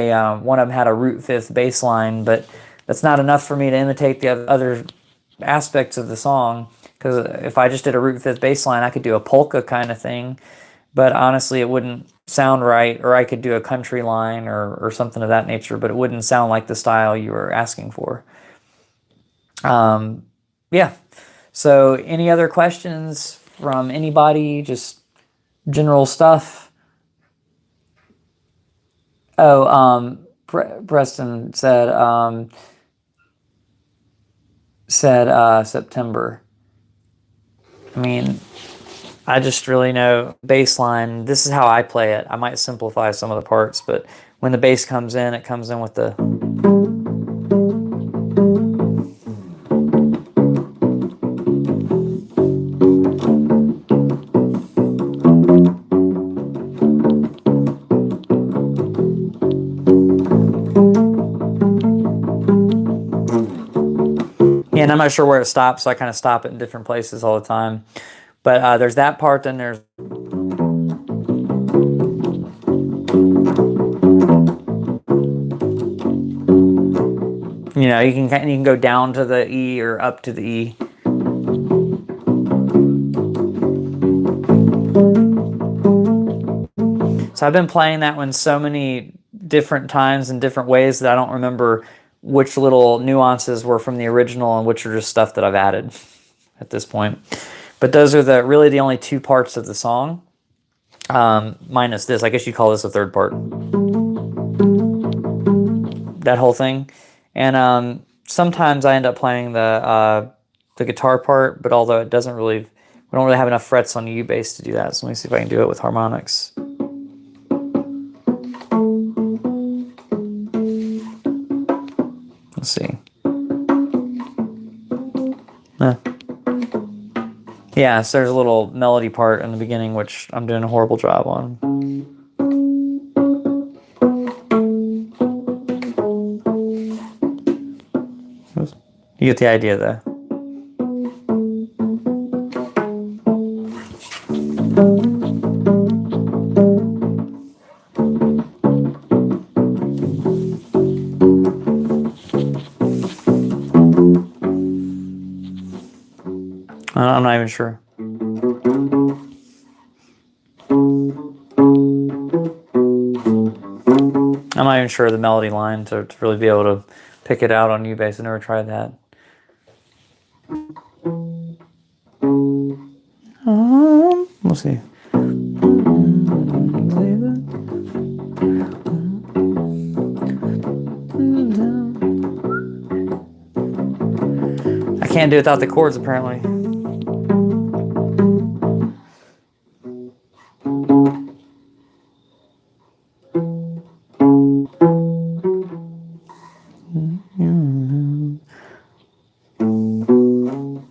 one of them had a root fifth bass line, but that's not enough for me to imitate the other aspects of the song. Because if I just did a root fifth bass line, I could do a polka kind of thing, but honestly, it wouldn't sound right. Or I could do a country line or something of that nature, but it wouldn't sound like the style you were asking for. Yeah. So, any other questions from anybody? Just general stuff. Oh, Preston said September. I mean, I just really know bass line. This is how I play it. I might simplify some of the parts, but when the bass comes in, it comes in with the. Yeah, and I'm not sure where it stops, so I kind of stop it in different places all the time. But there's that part, then there's. You know, you can go down to the E or up to the E. So I've been playing that one so many different times in different ways that I don't remember which little nuances were from the original and which are just stuff that I've added at this point. But those are really the only two parts of the song, minus this. I guess you'd call this a third part. That whole thing. And sometimes I end up playing the guitar part, but although it doesn't really, we don't really have enough frets on the U bass to do that. So let me see if I can do it with harmonics. Let's see. Yeah, so there's a little melody part in the beginning, which I'm doing a horrible job on. You get the idea, though. I'm not even sure. I'm not even sure of the melody line to really be able to pick it out on U-bass. I never tried that. We'll see. I can't do it without the chords, apparently.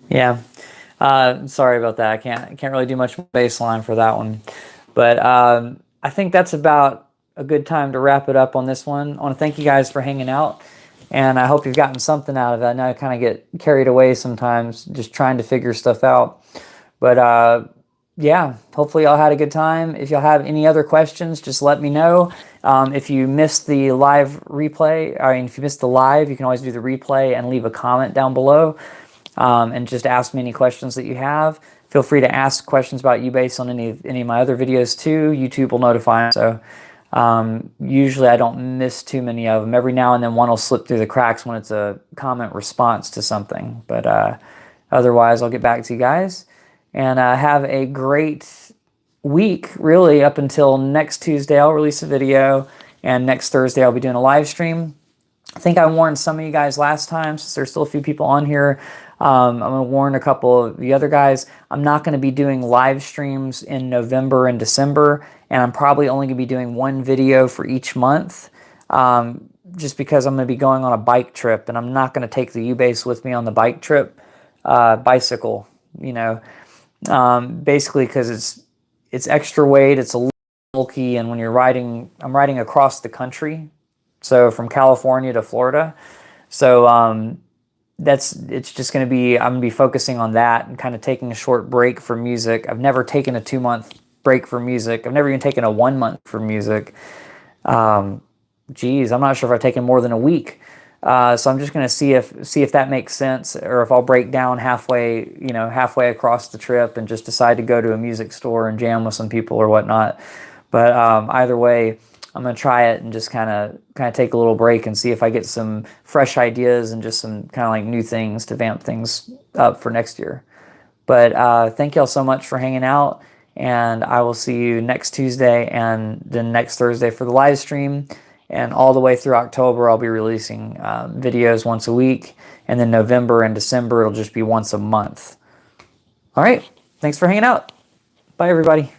Yeah. Sorry about that. I can't really do much bass line for that one. But I think that's about a good time to wrap it up on this one. I want to thank you guys for hanging out, and I hope you've gotten something out of it. I know I kind of get carried away sometimes just trying to figure stuff out. But yeah, hopefully y'all had a good time. If y'all have any other questions, just let me know. If you missed the live replay, if you missed the live, you can always do the replay and leave a comment down below. And just ask me any questions that you have. Feel free to ask questions about U-bass on any of my other videos too. YouTube will notify them. So usually I don't miss too many of them. Every now and then one will slip through the cracks when it's a comment response to something. But otherwise, I'll get back to you guys. And have a great week, really, up until next Tuesday. I'll release a video. And next Thursday, I'll be doing a live stream. I think I warned some of you guys last time, since there's still a few people on here. I'm going to warn a couple of the other guys. I'm not going to be doing live streams in November and December, and I'm probably only going to be doing one video for each month, just because I'm going to be going on a bike trip, and I'm not going to take the U-bass with me on the bike trip. Bicycle, you know, basically because it's extra weight, it's a little bulky, and when you're riding, I'm riding across the country, so from California to Florida, so it's just going to be, I'm going to be focusing on that and kind of taking a short break from music. I've never taken a 2-month break for music. I've never even taken a 1 month for music. Geez, I'm not sure if I've taken more than a week. So I'm just going to see if that makes sense, or if I'll break down halfway across the trip and just decide to go to a music store and jam with some people or whatnot. But either way, I'm going to try it and just kind of take a little break and see if I get some fresh ideas and just some kind of like new things to vamp things up for next year. But thank y'all so much for hanging out, and I will see you next Tuesday and then next Thursday for the live stream. And all the way through October, I'll be releasing videos once a week. And then November and December, it'll just be once a month. All right. Thanks for hanging out. Bye, everybody.